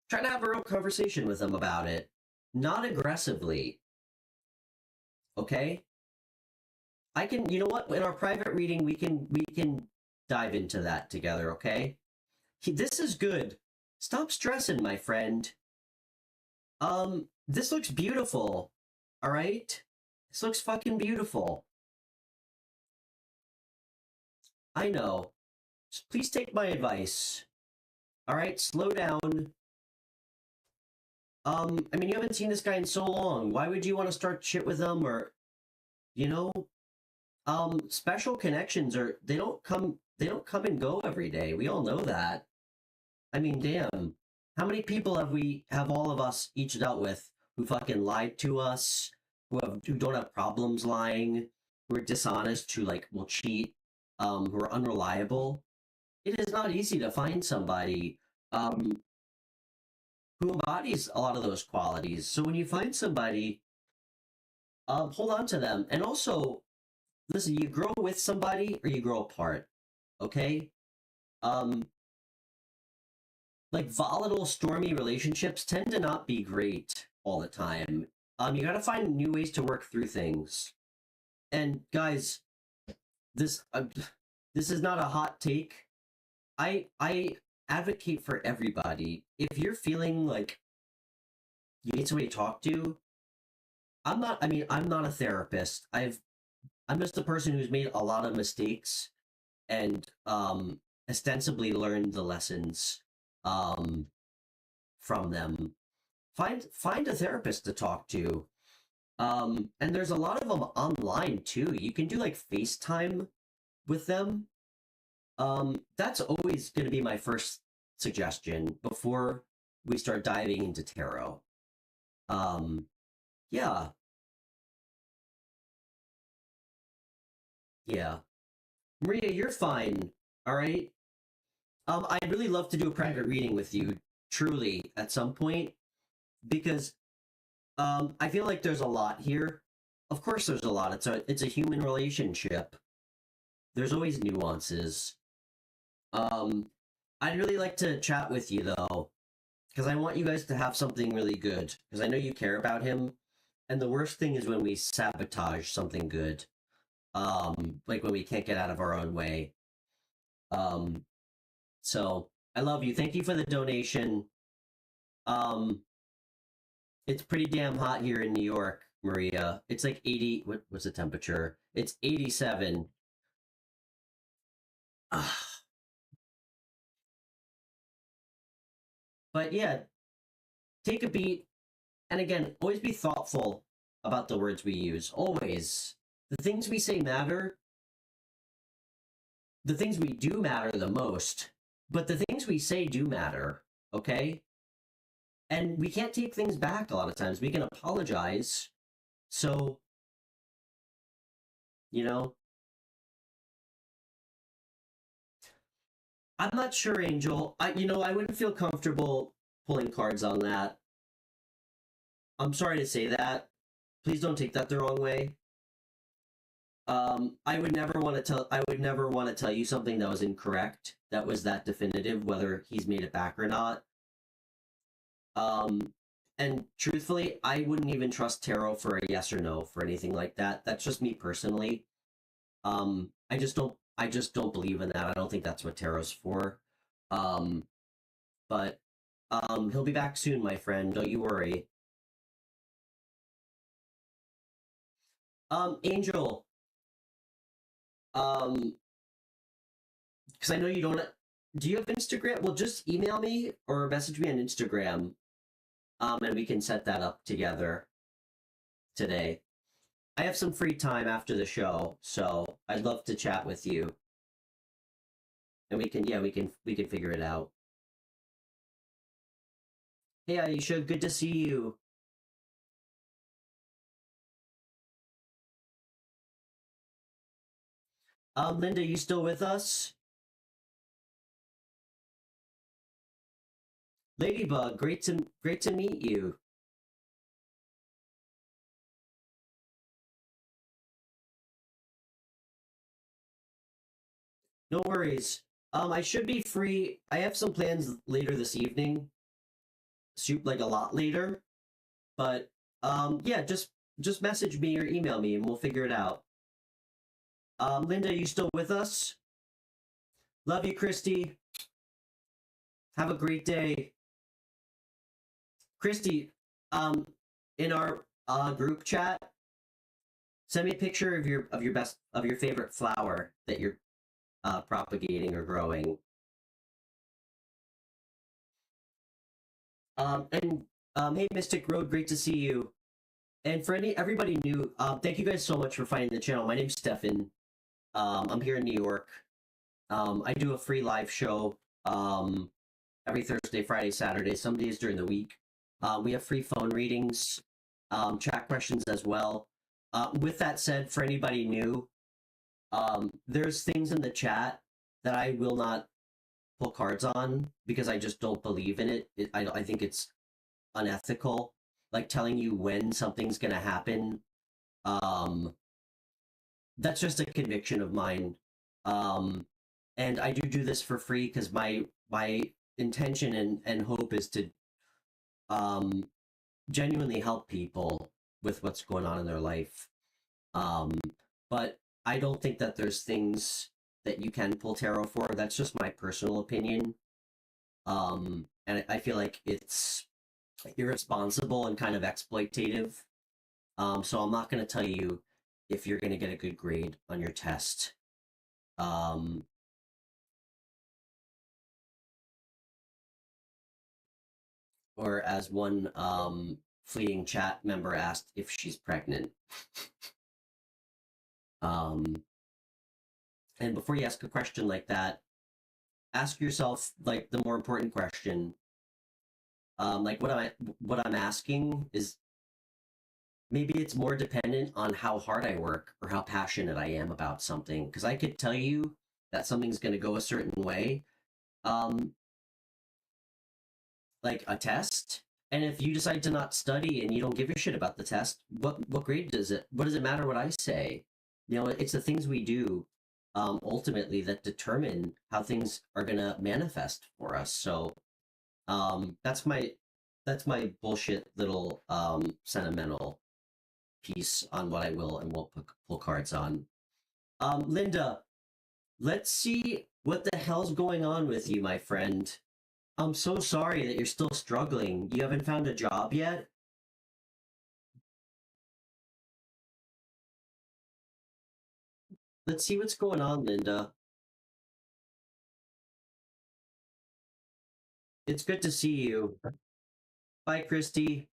try to have a real conversation with him about it. Not aggressively. Okay? You know what? In our private reading, we can dive into that together, okay? This is good. Stop stressing, my friend. This looks beautiful. All right? This looks fucking beautiful. I know. Just please take my advice. All right, slow down. I mean, you haven't seen this guy in so long. Why would you want to start shit with him? Or, you know, special connections they don't come and go every day. We all know that. I mean, damn. How many people have all of us each dealt with who fucking lied to us, who don't have problems lying, who are dishonest, who like will cheat, who are unreliable? It is not easy to find somebody um who embodies a lot of those qualities. So when you find somebody, hold on to them. And also, listen, you grow with somebody or you grow apart. Okay? Um, like volatile, stormy relationships tend to not be great all the time. You gotta find new ways to work through things. And guys, this this is not a hot take. I advocate for everybody. If you're feeling like you need somebody to talk to, I'm not a therapist. I'm just a person who's made a lot of mistakes and ostensibly learned the lessons um from them. Find a therapist to talk to. And there's a lot of them online too. You can do like FaceTime with them. That's always going to be my first suggestion before we start diving into tarot. Yeah, yeah. Maria, you're fine. All right. I'd really love to do a private reading with you, truly, at some point, because I feel like there's a lot here. Of course, there's a lot. It's a human relationship. There's always nuances. Um, I'd really like to chat with you though, because I want you guys to have something really good. Because I know you care about him, and the worst thing is when we sabotage something good. Like when we can't get out of our own way. Um, so I love you. Thank you for the donation. Um, it's pretty damn hot here in New York, Maria. It's like 80. What's the temperature? It's 87. But yeah, take a beat. And again, always be thoughtful about the words we use. Always. The things we say matter. The things we do matter the most. But the things we say do matter. Okay? And we can't take things back a lot of times. We can apologize. So, you know, I'm not sure, Angel. I wouldn't feel comfortable pulling cards on that. I'm sorry to say that. Please don't take that the wrong way. I would never want to tell you something that was incorrect, that was that definitive, whether he's made it back or not. And truthfully, I wouldn't even trust tarot for a yes or no for anything like that. That's just me personally. I just don't believe in that. I don't think that's what tarot's for. Um, but he'll be back soon, my friend. Don't you worry. Angel, because I know you don't. Do you have Instagram? Well, just email me or message me on Instagram, and we can set that up together today. I have some free time after the show, so I'd love to chat with you, and we can figure it out. Hey, Aisha, good to see you. Linda, you still with us? Ladybug, great to meet you. No worries. I should be free. I have some plans later this evening. Like a lot later. But yeah, just message me or email me and we'll figure it out. Linda, you still with us? Love you, Christy. Have a great day. Christy, in our group chat, send me a picture of your favorite flower that you're propagating or growing. Hey, Mystic Road, great to see you. And for everybody new, thank you guys so much for finding the channel. My name's Stefan. I'm here in New York. I do a free live show every Thursday, Friday, Saturday, some days during the week. We have free phone readings, chat questions as well. With that said, for anybody new, there's things in the chat that I will not pull cards on because I just don't believe in it. I think it's unethical, like telling you when something's going to happen. That's just a conviction of mine. And I do this for free because my intention and hope is to genuinely help people with what's going on in their life. But I don't think that there's things that you can pull tarot for. That's just my personal opinion. And I feel like it's irresponsible and kind of exploitative. So I'm not going to tell you if you're going to get a good grade on your test. Or as one fleeting chat member asked, if she's pregnant. And before you ask a question like that, ask yourself like the more important question. Like what I'm asking is, maybe it's more dependent on how hard I work or how passionate I am about something. Because I could tell you that something's going to go a certain way, like a test. And if you decide to not study and you don't give a shit about the test, what grade does it? What does it matter what I say? You know, it's the things we do ultimately that determine how things are going to manifest for us. So that's my bullshit little sentimental piece on what I will and won't pull cards on. Linda, let's see what the hell's going on with you, my friend. I'm so sorry that you're still struggling. You haven't found a job yet? Let's see what's going on, Linda. It's good to see you. Bye, Christy.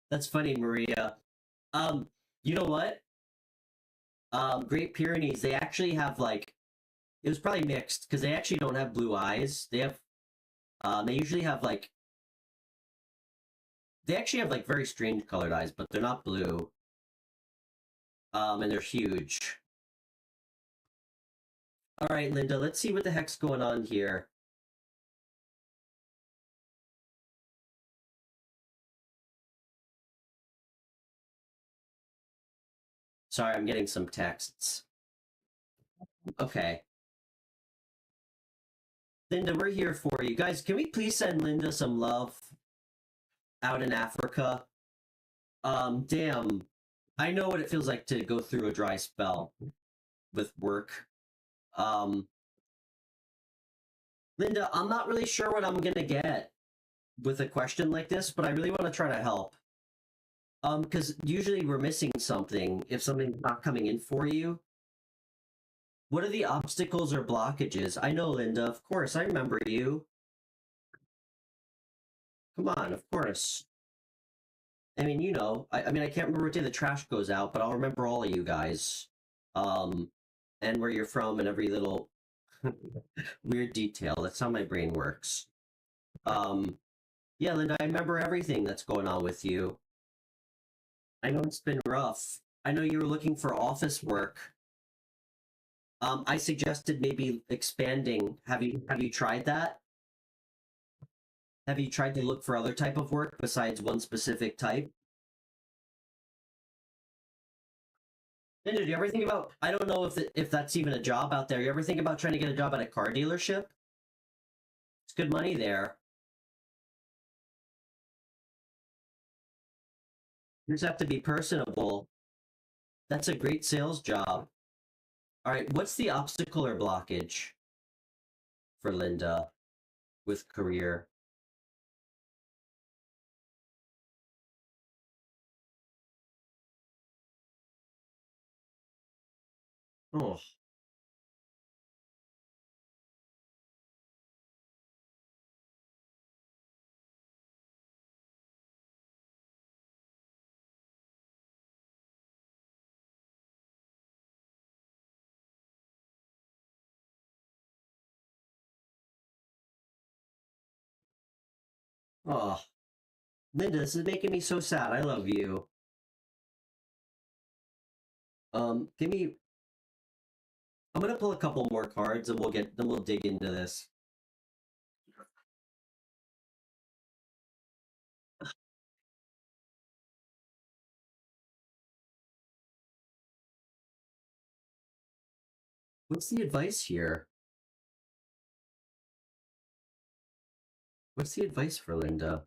That's funny, Maria. You know what? Great Pyrenees, they actually have like, it was probably mixed because they actually don't have blue eyes. They have, they usually have like, they actually have like very strange colored eyes, but they're not blue. And they're huge. All right, Linda, let's see what the heck's going on here. Sorry, I'm getting some texts. Okay. Linda, we're here for you. Guys, can we please send Linda some love out in Africa? Damn. I know what it feels like to go through a dry spell with work. Linda, I'm not really sure what I'm gonna get with a question like this, but I really want to try to help. Because usually we're missing something if something's not coming in for you. What are the obstacles or blockages? I know, Linda, of course, I remember you. Come on, of course. I mean, you know, I mean, I can't remember what day the trash goes out, but I'll remember all of you guys. And where you're from and every little weird detail. That's how my brain works. Yeah, Linda, I remember everything that's going on with you. I know it's been rough. I know you were looking for office work. I suggested maybe expanding. Have you tried that? Have you tried to look for other type of work besides one specific type? Linda, do you ever think about, I don't know if that's even a job out there. You ever think about trying to get a job at a car dealership? It's good money there. You just have to be personable. That's a great sales job. All right, what's the obstacle or blockage? for Linda with career? Oh, oh, Linda, this is making me so sad. I love you. Give me. I'm gonna pull a couple more cards, and we'll dig into this. What's the advice here? What's the advice for Linda?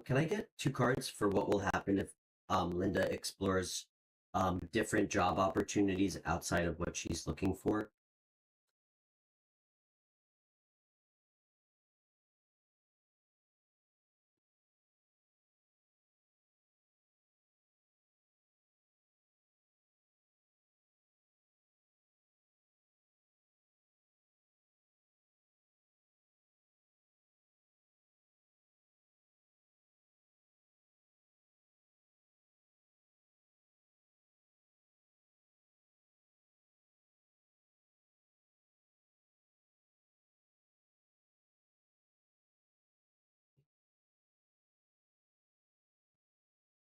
Can I get two cards for what will happen if Linda explores different job opportunities outside of what she's looking for?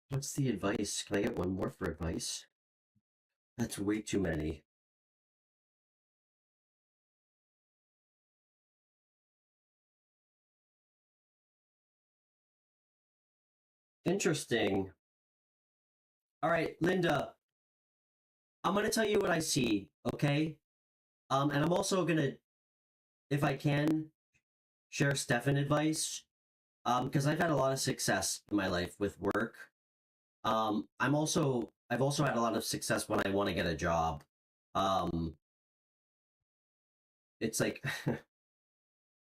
What's the advice? Can I get one more for advice? That's way too many. Interesting. All right, Linda, I'm gonna tell you what I see, okay? And I'm also gonna, if I can, share Stefan advice. Because I've had a lot of success in my life with work. I've also had a lot of success when I want to get a job. Um, it's like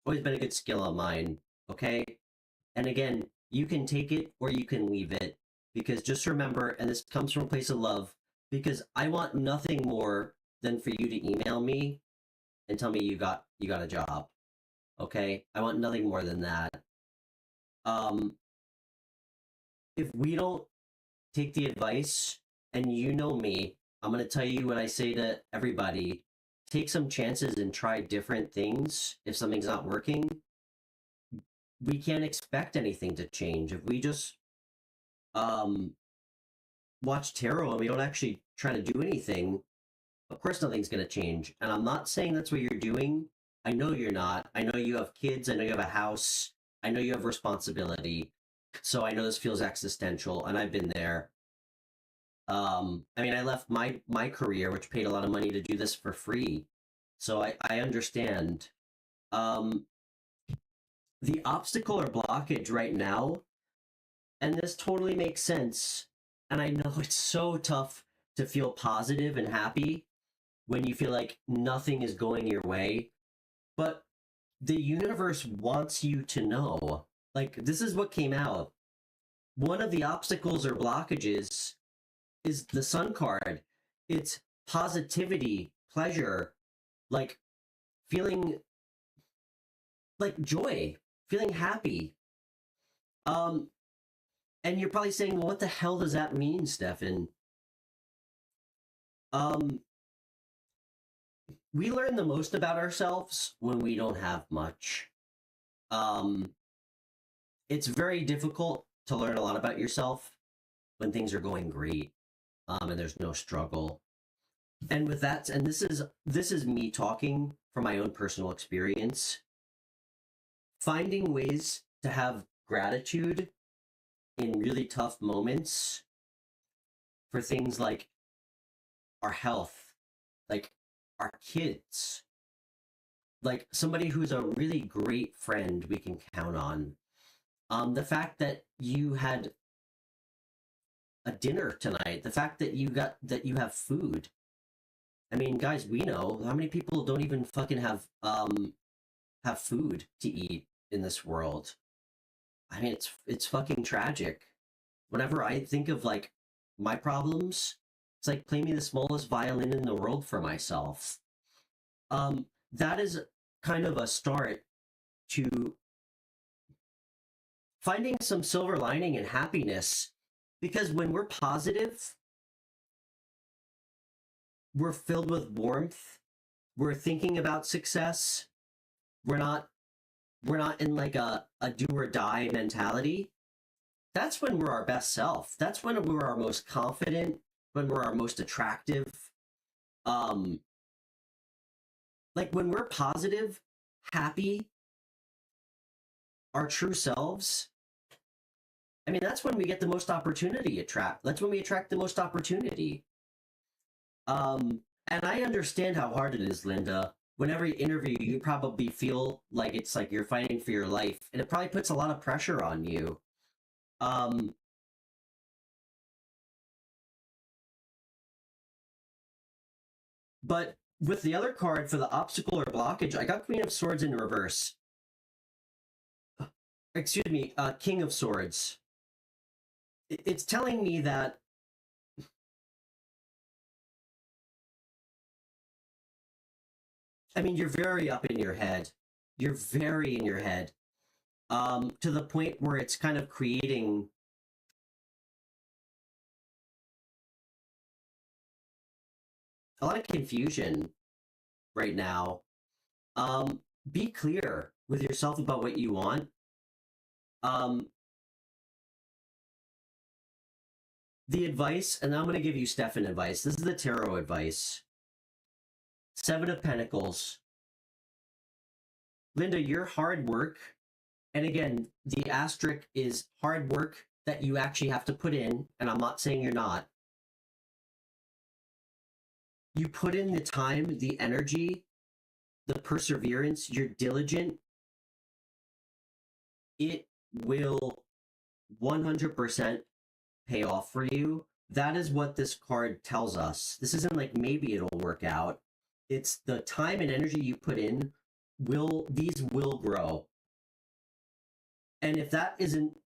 always been a good skill of mine. Okay, and again, you can take it or you can leave it because just remember, and this comes from a place of love. Because I want nothing more than for you to email me and tell me you got a job. Okay, I want nothing more than that. Um, if we don't take the advice, and you know me, I'm going to tell you what I say to everybody: take some chances and try different things. If something's not working, we can't expect anything to change. If we just um, watch tarot and we don't actually try to do anything, of course nothing's going to change. And I'm not saying that's what you're doing. I know you're not. I know you have kids. I know you have a house. I know you have responsibility. So I know this feels existential, and I've been there. I mean, I left my career, which paid a lot of money, to do this for free, so I understand. Um, the obstacle or blockage right now, and this totally makes sense. And I know it's so tough to feel positive and happy when you feel like nothing is going your way, but the universe wants you to know. Like, this is what came out. One of the obstacles or blockages is the sun card. It's positivity, pleasure, like feeling like joy, feeling happy. Um, and you're probably saying, well, what the hell does that mean, Stefan? Um, we learn the most about ourselves when we don't have much. Um, it's very difficult to learn a lot about yourself when things are going great, and there's no struggle. And with that, and this is me talking from my own personal experience. Finding ways to have gratitude in really tough moments for things like our health, like our kids, like somebody who's a really great friend we can count on. The fact that you had a dinner tonight, the fact that you have food. I mean, guys, we know how many people don't even fucking have food to eat in this world. I mean, it's fucking tragic. Whenever I think of like my problems, it's like play me the smallest violin in the world for myself. That is kind of a start to finding some silver lining and happiness, because when we're positive, we're filled with warmth, we're thinking about success, we're not in like a do or die mentality. That's when we're our best self. That's when we're our most confident, when we're our most attractive. Like when we're positive, happy, our true selves, I mean, that's when we get the most opportunity attract. That's when we attract the most opportunity. And I understand how hard it is, Linda. Whenever you interview, you probably feel like it's like you're fighting for your life, and it probably puts a lot of pressure on you. But with the other card for the obstacle or blockage, I got Queen of Swords in reverse. Excuse me, King of Swords. It's telling me that I mean, you're very up in your head. You're very in your head. To the point where it's kind of creating a lot of confusion right now. Be clear with yourself about what you want. The advice, and I'm going to give you Stefan advice. This is the tarot advice. Seven of Pentacles. Linda, your hard work, and again, the asterisk is hard work that you actually have to put in, and I'm not saying you're not. You put in the time, the energy, the perseverance, you're diligent, it will 100% pay off for you. That is what this card tells us. This isn't like maybe it'll work out. It's the time and energy you put in these will grow. And if that isn't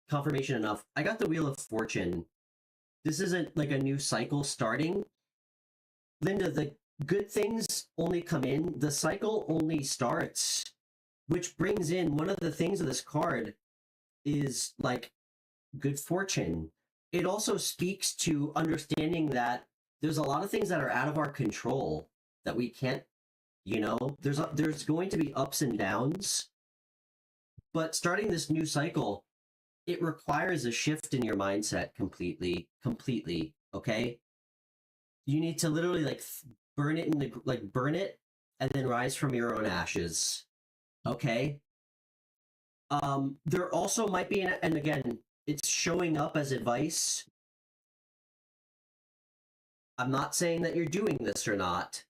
confirmation enough, I got the Wheel of Fortune. This isn't like a new cycle starting. Linda, the good things only come in, the cycle only starts, which brings in one of the things of this card is like good fortune. It also speaks to understanding that there's a lot of things that are out of our control that we can't, there's going to be ups and downs, but starting this new cycle, it requires a shift in your mindset completely, okay? You need to literally like burn it and then rise from your own ashes, okay? There also might be, and again, it's showing up as advice. I'm not saying that you're doing this or not,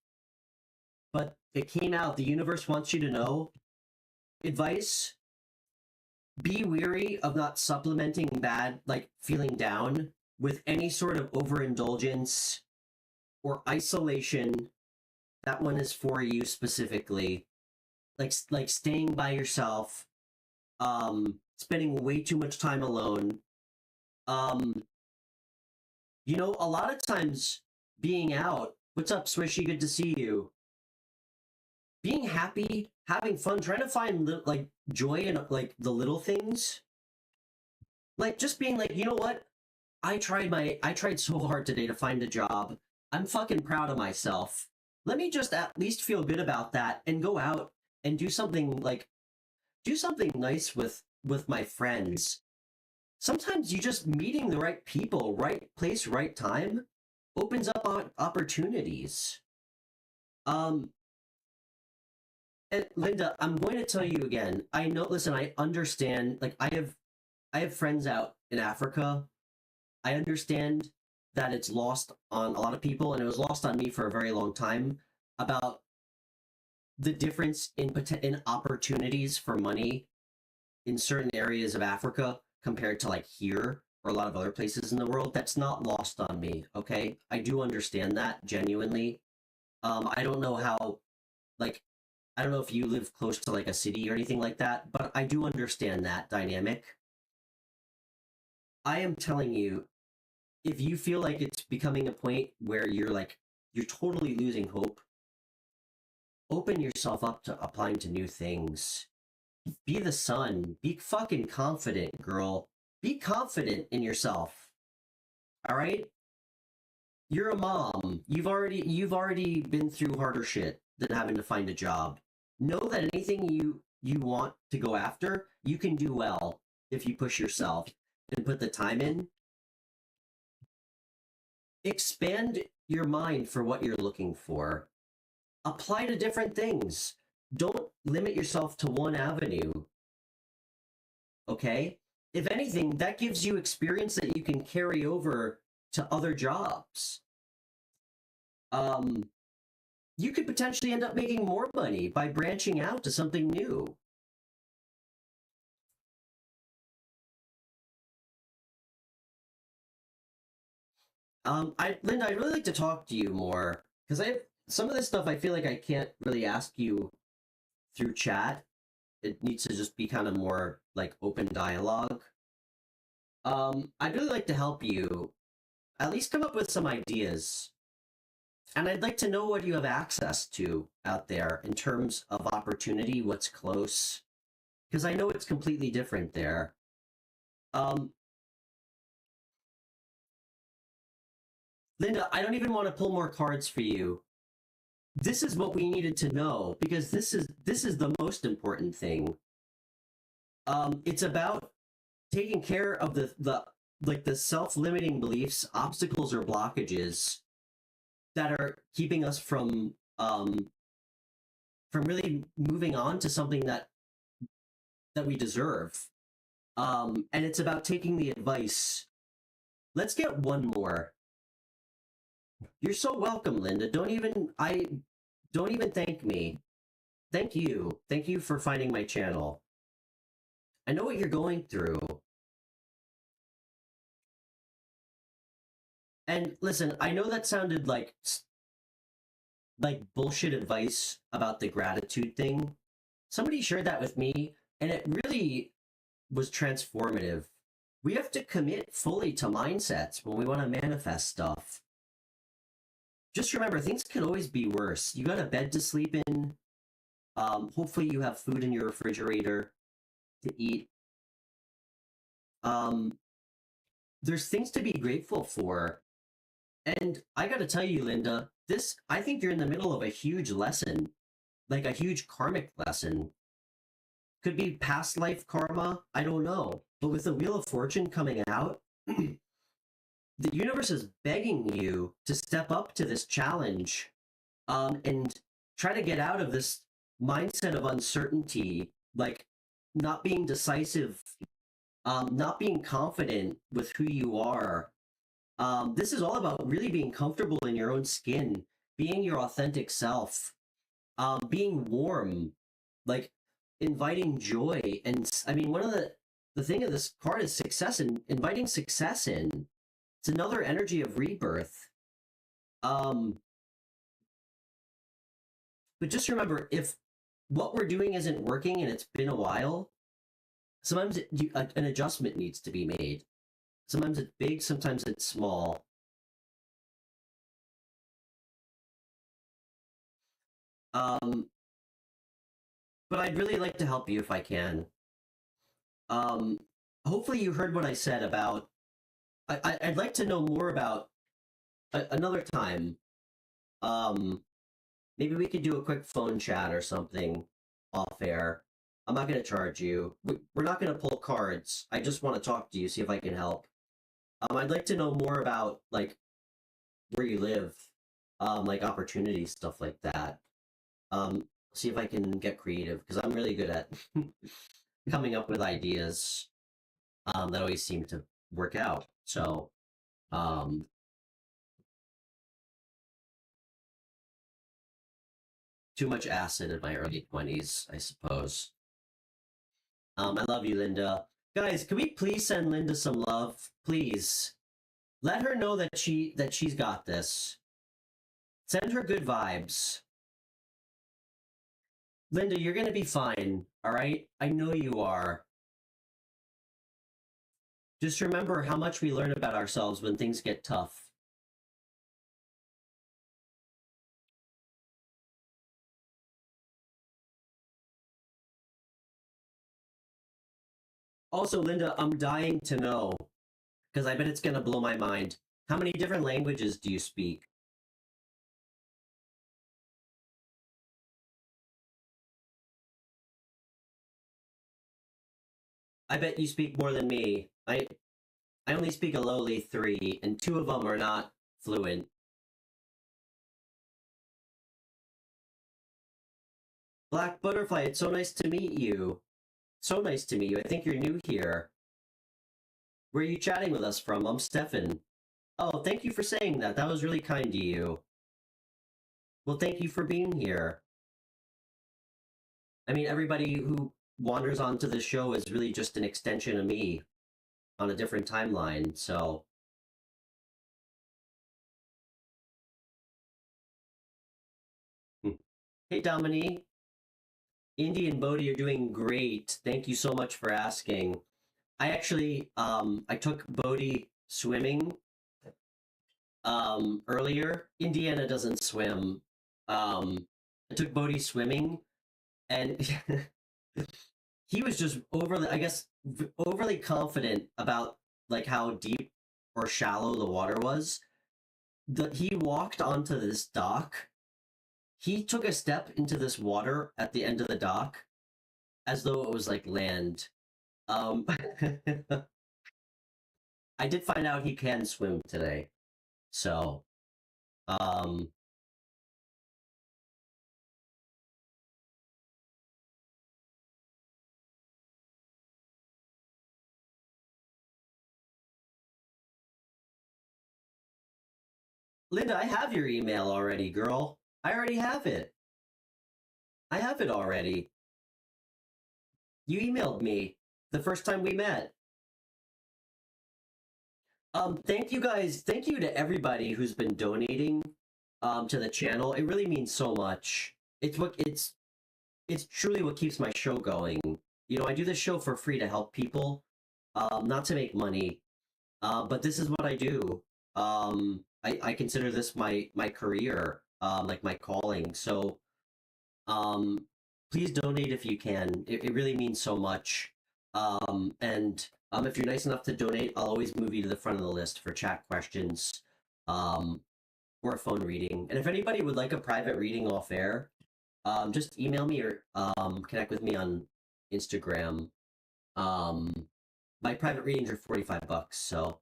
but it came out. The universe wants you to know. Advice: be wary of not supplementing bad, like feeling down, with any sort of overindulgence or isolation. That one is for you specifically. Like staying by yourself, spending way too much time alone. A lot of times being out, what's up, Swishy? Good to see you. Being happy, having fun, trying to find like joy in like the little things. Like just being like, you know what? I tried so hard today to find a job. I'm fucking proud of myself. Let me just at least feel good about that and go out and do something nice with my friends. Sometimes you just meeting the right people, right place, right time opens up opportunities. And Linda, I'm going to tell you again. I know. Listen, I understand. Like I have friends out in Africa. I understand that it's lost on a lot of people, and it was lost on me for a very long time, about the difference in opportunities for money in certain areas of Africa compared to like here or a lot of other places in the world. That's not lost on me. Okay, I do understand that genuinely. I don't know how, like, I don't know if you live close to like a city or anything like that, but I do understand that dynamic. I am telling you, if you feel like it's becoming a point where you're totally losing hope, open yourself up to applying to new things. Be the sun. Be fucking confident, girl. Be confident in yourself. All right? You're a mom. You've already been through harder shit than having to find a job. Know that anything you want to go after, you can do well if you push yourself and put the time in. Expand your mind for what you're looking for. Apply to different things. Don't limit yourself to one avenue. Okay? If anything, that gives you experience that you can carry over to other jobs. You could potentially end up making more money by branching out to something new. Linda, I'd really like to talk to you more because I have some of this stuff I feel like I can't really ask you through chat. It needs to just be kind of more like open dialogue. I'd really like to help you at least come up with some ideas. And I'd like to know what you have access to out there in terms of opportunity, what's close, because I know it's completely different there. Linda, I don't even want to pull more cards for you. This is what we needed to know because this is the most important thing. It's about taking care of the self-limiting beliefs, obstacles, or blockages that are keeping us from really moving on to something that we deserve. And it's about taking the advice. Let's get one more. You're so welcome, Linda. Don't even thank me. Thank you. Thank you for finding my channel. I know what you're going through. And listen, I know that sounded like bullshit advice about the gratitude thing. Somebody shared that with me, and it really was transformative. We have to commit fully to mindsets when we want to manifest stuff. Just remember, things can always be worse. You got a bed to sleep in. Hopefully you have food in your refrigerator to eat. There's things to be grateful for. And I gotta tell you, Linda, I think you're in the middle of a huge lesson, like a huge karmic lesson. Could be past life karma, I don't know. But with the Wheel of Fortune coming out, the universe is begging you to step up to this challenge and try to get out of this mindset of uncertainty, like not being decisive, not being confident with who you are. This is all about really being comfortable in your own skin, being your authentic self, being warm, like inviting joy. And I mean, one of the thing of this card is success, and inviting success in. It's another energy of rebirth. But just remember, if what we're doing isn't working and it's been a while, sometimes an adjustment needs to be made. Sometimes it's big, sometimes it's small. But I'd really like to help you if I can. Hopefully you heard what I said about I'd like to know more about another time. Maybe we could do a quick phone chat or something off air. I'm not going to charge you. We're not going to pull cards. I just want to talk to you, see if I can help. I'd like to know more about like where you live, like opportunities, stuff like that. See if I can get creative because I'm really good at coming up with ideas that always seem to work out. So, too much acid in my early 20s, I suppose. I love you, Linda. Guys, can we please send Linda some love? Please. Let her know that she's got this. Send her good vibes. Linda, you're gonna be fine, all right? I know you are. Just remember how much we learn about ourselves when things get tough. Also, Linda, I'm dying to know, because I bet it's gonna blow my mind. How many different languages do you speak? I bet you speak more than me. I only speak a lowly 3, and 2 of them are not fluent. Black Butterfly, it's so nice to meet you. So nice to meet you. I think you're new here. Where are you chatting with us from? I'm Stefan. Oh, thank you for saying that. That was really kind to you. Well, thank you for being here. I mean, everybody who wanders onto the show is really just an extension of me on a different timeline, so. Hey, Dominique. Indy and Bodhi are doing great. Thank you so much for asking. I actually, I took Bodhi swimming earlier. Indiana doesn't swim. I took Bodhi swimming, and he was just overly, I guess, overly confident about like how deep or shallow the water was. He walked onto this dock. He took a step into this water at the end of the dock, as though it was like land. Um, I did find out he can swim today, so um, Linda, I have your email already, girl. I already have it. I have it already. You emailed me the first time we met. Thank you guys. Thank you to everybody who's been donating to the channel. It really means so much. It's truly what keeps my show going. You know, I do this show for free to help people, not to make money. But this is what I do. I consider this my career, like my calling. So please donate if you can. It really means so much. And if you're nice enough to donate, I'll always move you to the front of the list for chat questions, or a phone reading. And if anybody would like a private reading off air, just email me or connect with me on Instagram. My private readings are $45, so.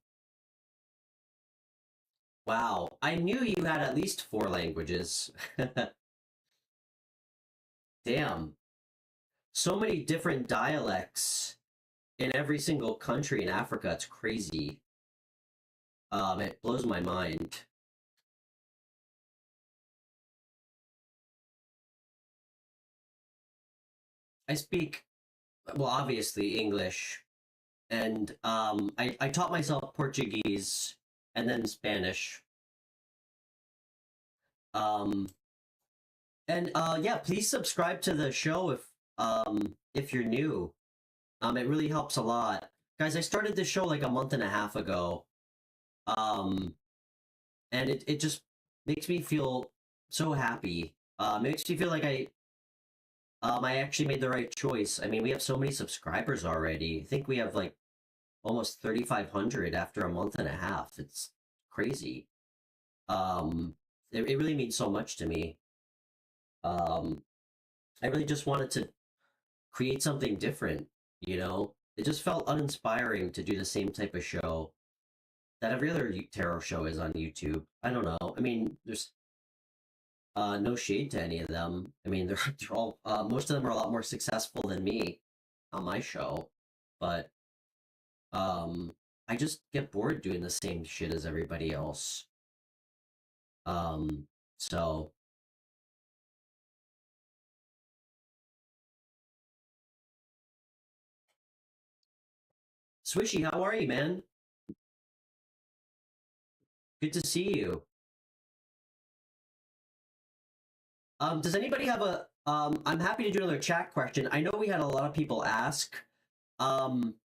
Wow, I knew you had at least 4 languages. Damn. So many different dialects in every single country in Africa. It's crazy. It blows my mind. I speak, well, obviously English, and I taught myself Portuguese and then Spanish. Um, and yeah, please subscribe to the show if you're new. It really helps a lot. Guys, I started this show like a month and a half ago. And it just makes me feel so happy. It makes me feel like I actually made the right choice. I mean, we have so many subscribers already. I think we have like almost 3,500 after a month and a half. It's crazy. It really means so much to me. I really just wanted to create something different, you know? It just felt uninspiring to do the same type of show that every other tarot show is on YouTube. I don't know. I mean, there's no shade to any of them. I mean, they're all most of them are a lot more successful than me on my show, but I just get bored doing the same shit as everybody else. So Swishy, how are you, man? Good to see you. Does anybody have a I'm happy to do another chat question. I know we had a lot of people ask. Um,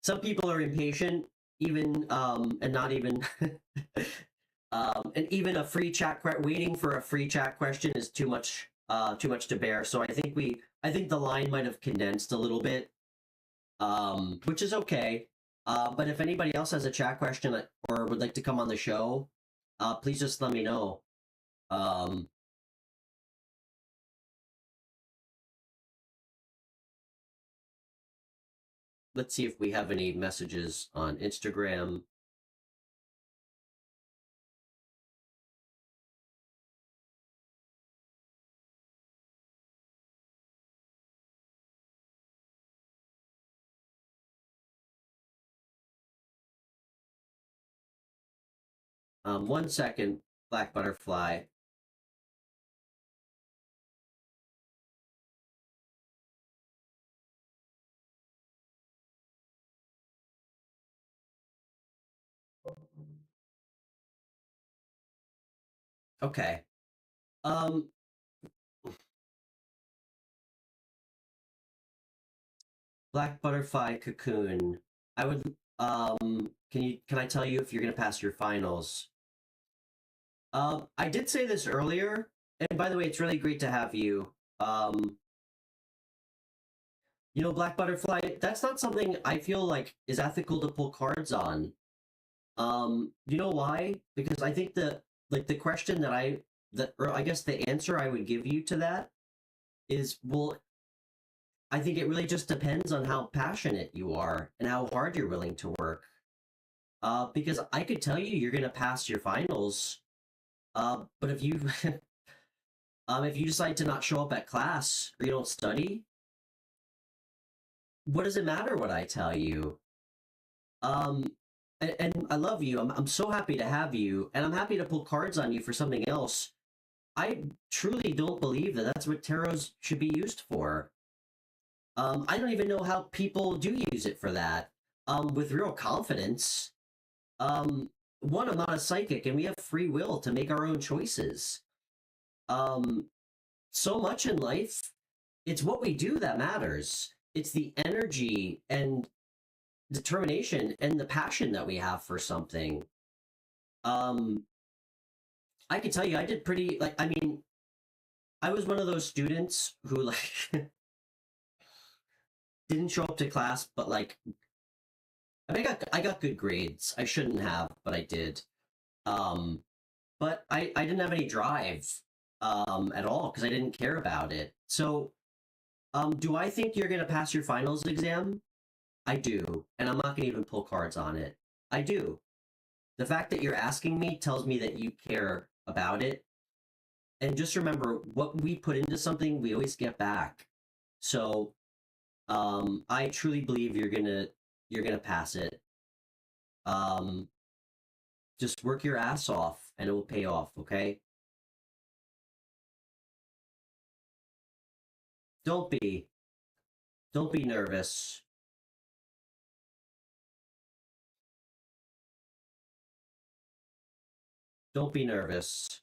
some people are impatient, even and not even and even a free chat waiting for a free chat question is too much to bear. So I think the line might have condensed a little bit, which is okay. But if anybody else has a chat question or would like to come on the show, please just let me know. Um, let's see if we have any messages on Instagram. One second, Black Butterfly. Okay. Um, Black Butterfly Cocoon. I would can I tell you if you're gonna pass your finals? I did say this earlier, and by the way, it's really great to have you. You know, Black Butterfly, that's not something I feel like is ethical to pull cards on. You know why? Because I think the question or I guess the answer I would give you to that is, well, I think it really just depends on how passionate you are and how hard you're willing to work. Because I could tell you you're gonna pass your finals, but if you decide to not show up at class or you don't study, what does it matter what I tell you? Um, and I love you. I'm so happy to have you, and I'm happy to pull cards on you for something else. I truly don't believe that that's what tarots should be used for. I don't even know how people do use it for that. With real confidence. One, I'm not a psychic, and we have free will to make our own choices. Um, so much in life, it's what we do that matters. It's the energy and determination and the passion that we have for something. Um, I can tell you, I did pretty like I mean, I was one of those students who like didn't show up to class, but like I got good grades. I shouldn't have, but I did. Um, but I didn't have any drive at all because I didn't care about it. So, do I think you're gonna pass your finals exam? I do, and I'm not gonna even pull cards on it. I do. The fact that you're asking me tells me that you care about it. And just remember, what we put into something, we always get back. So, I truly believe you're gonna pass it. Um, just work your ass off, and it will pay off. Okay? Don't be, don't be nervous. Don't be nervous.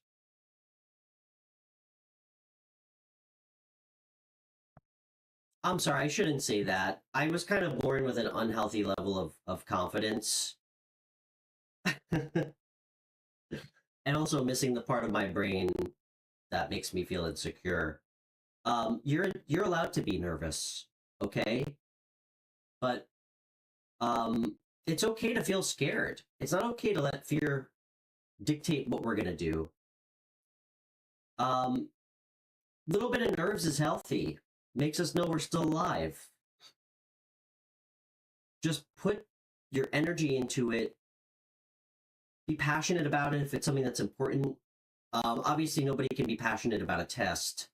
I'm sorry, I shouldn't say that. I was kind of born with an unhealthy level of confidence. And also missing the part of my brain that makes me feel insecure. You're allowed to be nervous, okay? But it's okay to feel scared. It's not okay to let fear dictate what we're gonna do. Um, little bit of nerves is healthy. Makes us know we're still alive. Just put your energy into it. Be passionate about it if it's something that's important. Obviously, nobody can be passionate about a test.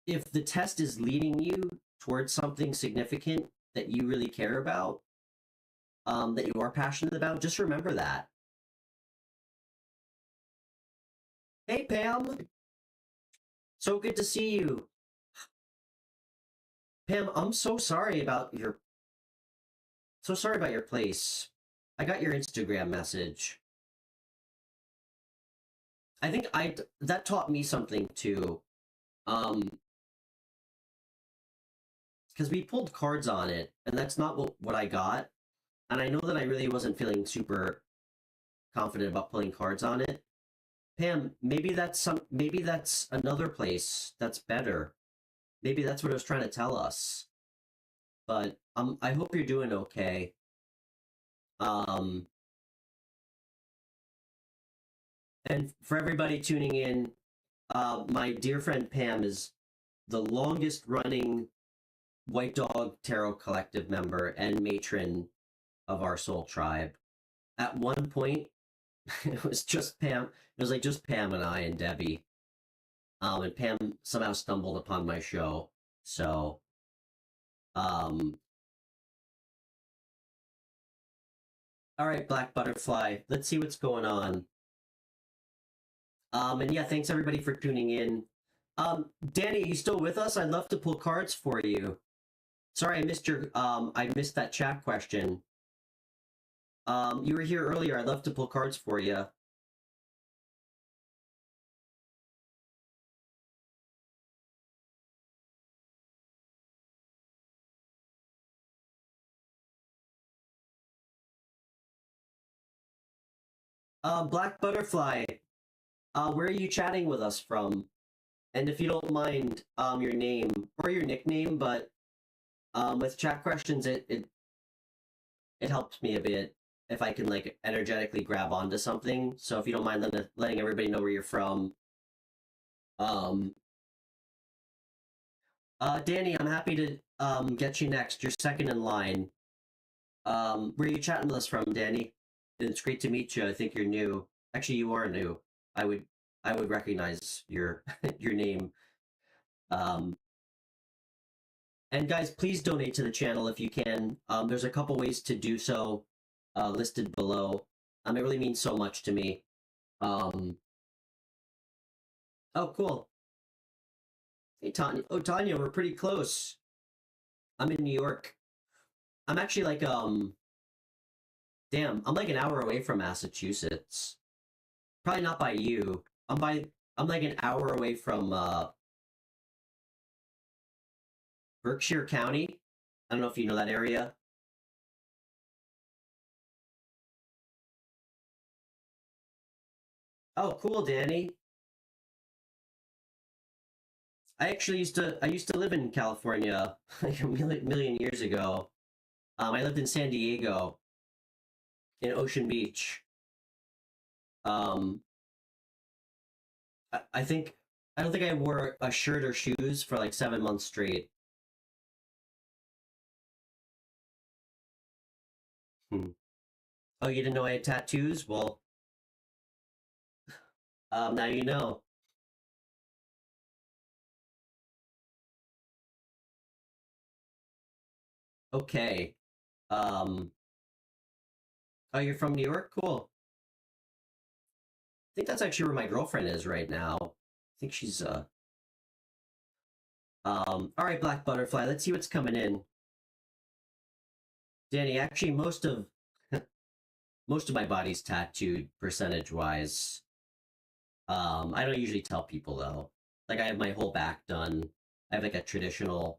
If the test is leading you towards something significant that you really care about, that you are passionate about, just remember that. Hey, Pam. So good to see you. Pam, I'm so sorry about your So sorry about your place. I got your Instagram message. I think that taught me something too. Because we pulled cards on it, and that's not what I got. And I know that I really wasn't feeling super confident about pulling cards on it. Pam, maybe that's another place that's better. Maybe that's what it was trying to tell us. But I hope you're doing okay. And for everybody tuning in, my dear friend Pam is the longest running White Dog Tarot Collective member and matron of our soul tribe. At one point, it was just Pam. It was like just Pam and I and Debbie. And Pam somehow stumbled upon my show. So, all right, Black Butterfly. Let's see what's going on. And yeah, thanks everybody for tuning in. Danny, are you still with us? I'd love to pull cards for you. Sorry, I missed that chat question. You were here earlier. I'd love to pull cards for you. Black Butterfly, where are you chatting with us from? And if you don't mind, your name or your nickname, but with chat questions, it helps me a bit if I can like energetically grab onto something. So if you don't mind letting everybody know where you're from. Danny, I'm happy to get you next. You're second in line. Where are you chatting with us from, Danny? It's great to meet you. I think you're new. Actually, you are new. I would recognize your your name. Um, and guys, please donate to the channel if you can. There's a couple ways to do so, listed below. It really means so much to me. Oh, cool. Hey, Tanya. Oh, Tanya, we're pretty close. I'm in New York. I'm actually like, damn, I'm like an hour away from Massachusetts. Probably not by you. I'm like an hour away from Berkshire County. I don't know if you know that area. Oh, cool, Danny. I used to live in California like a million years ago. I lived in San Diego, in Ocean Beach. Um, I don't think I wore a shirt or shoes for like 7 months straight. Hmm. Oh, you didn't know I had tattoos? Well, now you know. Okay. Um, oh, you're from New York? Cool. I think that's actually where my girlfriend is right now. I think she's all right, Black Butterfly, let's see what's coming in. Danny, actually most of my body's tattooed percentage wise. I don't usually tell people though. Like I have my whole back done. I have like a traditional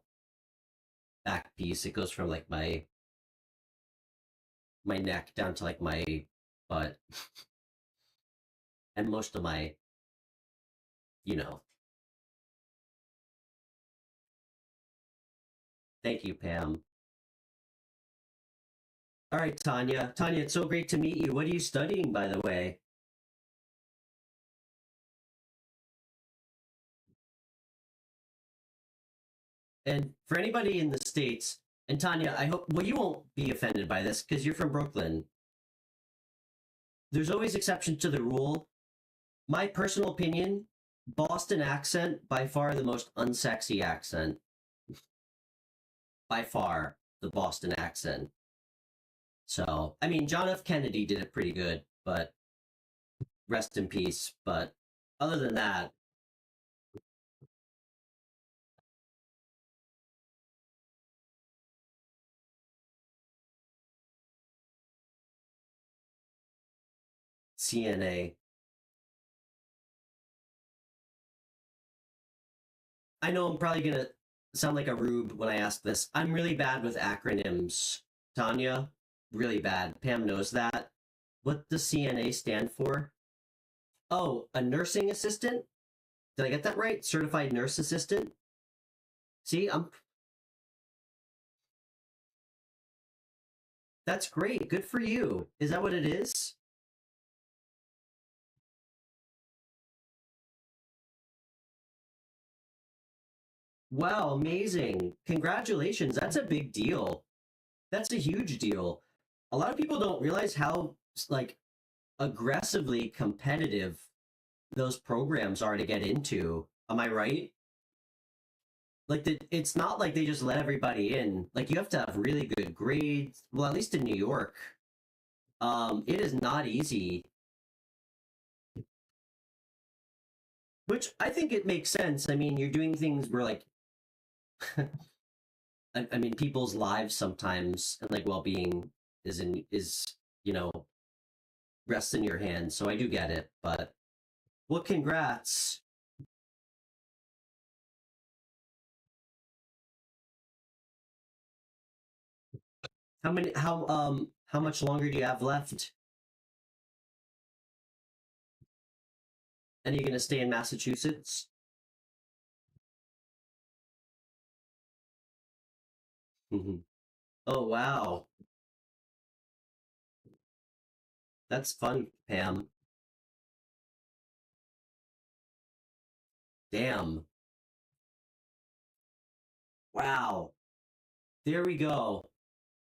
back piece. It goes from like my neck down to like my butt. And most of my, you know. Thank you, Pam. All right, Tanya. Tanya, it's so great to meet you. What are you studying, by the way? And for anybody in the States, and Tanya, I hope, well, you won't be offended by this because you're from Brooklyn. There's always exceptions to the rule. My personal opinion, Boston accent, by far the most unsexy accent. By far, the Boston accent. So, I mean, John F. Kennedy did it pretty good, but rest in peace. But other than that, CNA. I know I'm probably gonna sound like a rube when I ask this. I'm really bad with acronyms, Tanya. Really bad. Pam knows that. What does CNA stand for? Oh, a nursing assistant? Did I get that right? Certified nurse assistant? See, that's great. Good for you. Is that what it is? Wow, amazing. Congratulations. That's a big deal. That's a huge deal. A lot of people don't realize how like aggressively competitive those programs are to get into. Am I right? Like it's not like they just let everybody in. Like you have to have really good grades. Well, at least in New York, it is not easy. Which I think it makes sense. I mean, you're doing things where like, I mean, people's lives sometimes and like well-being is you know rests in your hands. So I do get it. But well, congrats. How much longer do you have left? And are you gonna stay in Massachusetts? Mhm. Oh wow, that's fun, Pam. Damn. Wow. There we go.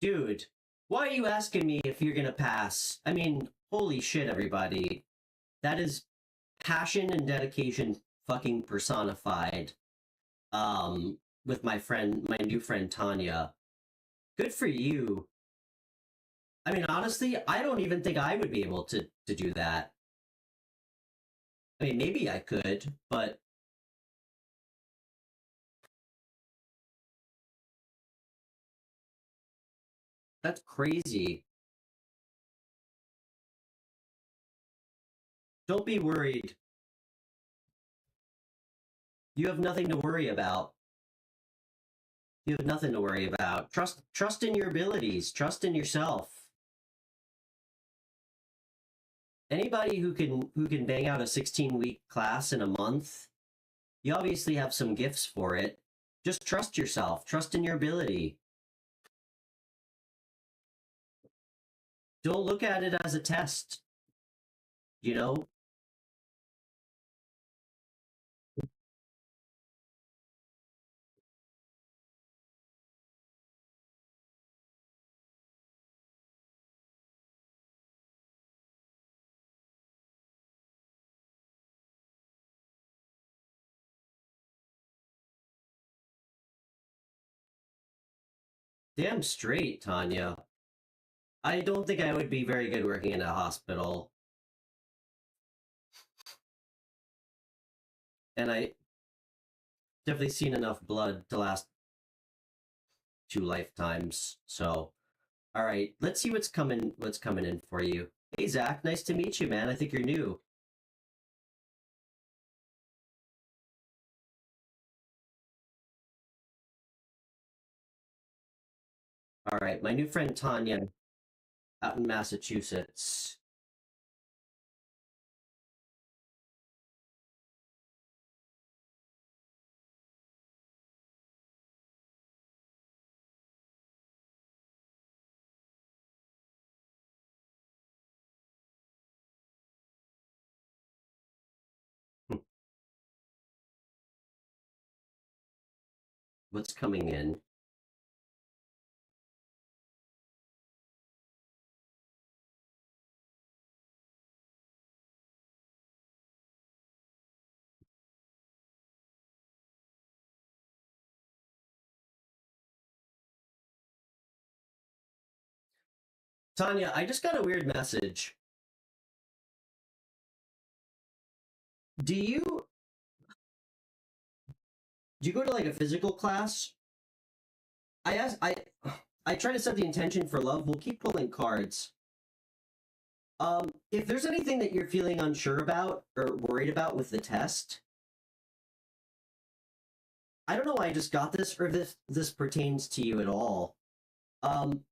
Dude, why are you asking me if you're gonna pass? I mean, holy shit, everybody. That is passion and dedication fucking personified. With my new friend Tanya. Good for you. I mean, honestly, I don't even think I would be able to do that. I mean, maybe I could, but that's crazy. Don't be worried. You have nothing to worry about. You have nothing to worry about. Trust in your abilities. Trust in yourself. Anybody who can bang out a 16-week class in a month, you obviously have some gifts for it. Just trust yourself. Trust in your ability. Don't look at it as a test, you know? Damn straight, Tanya. I don't think I would be very good working in a hospital. And I definitely seen enough blood to last 2 lifetimes. So, all right, let's see what's coming in for you. Hey Zach, nice to meet you, man. I think you're new. All right, my new friend Tanya out in Massachusetts. What's coming in? Tanya, I just got a weird message. Do you do you go to like a physical class? I try to set the intention for love. We'll keep pulling cards. If there's anything that you're feeling unsure about or worried about with the test, I don't know why I just got this, or if this pertains to you at all.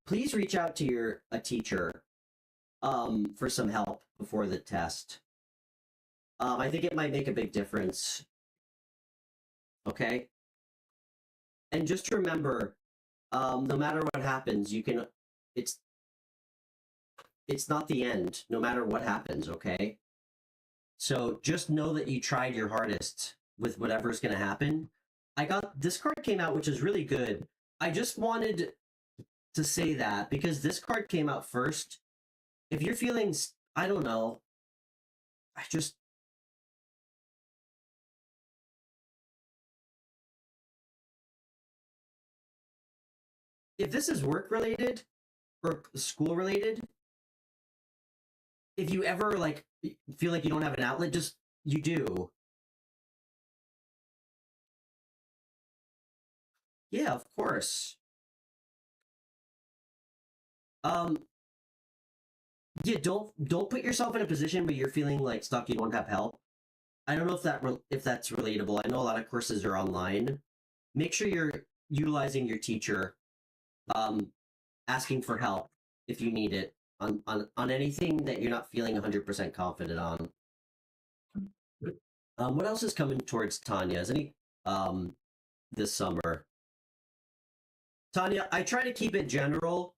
Please reach out to a teacher for some help before the test. I think it might make a big difference. Okay? And just remember, no matter what happens, it's not the end, no matter what happens, okay? So just know that you tried your hardest with whatever's going to happen. This card came out, which is really good. I just wanted to say that because this card came out first. If you're feeling, I don't know, if this is work related or school related, if you ever like feel like you don't have an outlet, you do. Yeah, of course. Yeah, don't put yourself in a position where you're feeling like stuck, you don't have help. I don't know if that's relatable. I know a lot of courses are online. Make sure you're utilizing your teacher, asking for help if you need it on anything that you're not feeling 100% confident on. What else is coming towards Tanya? Is any this summer? Tanya, I try to keep it general.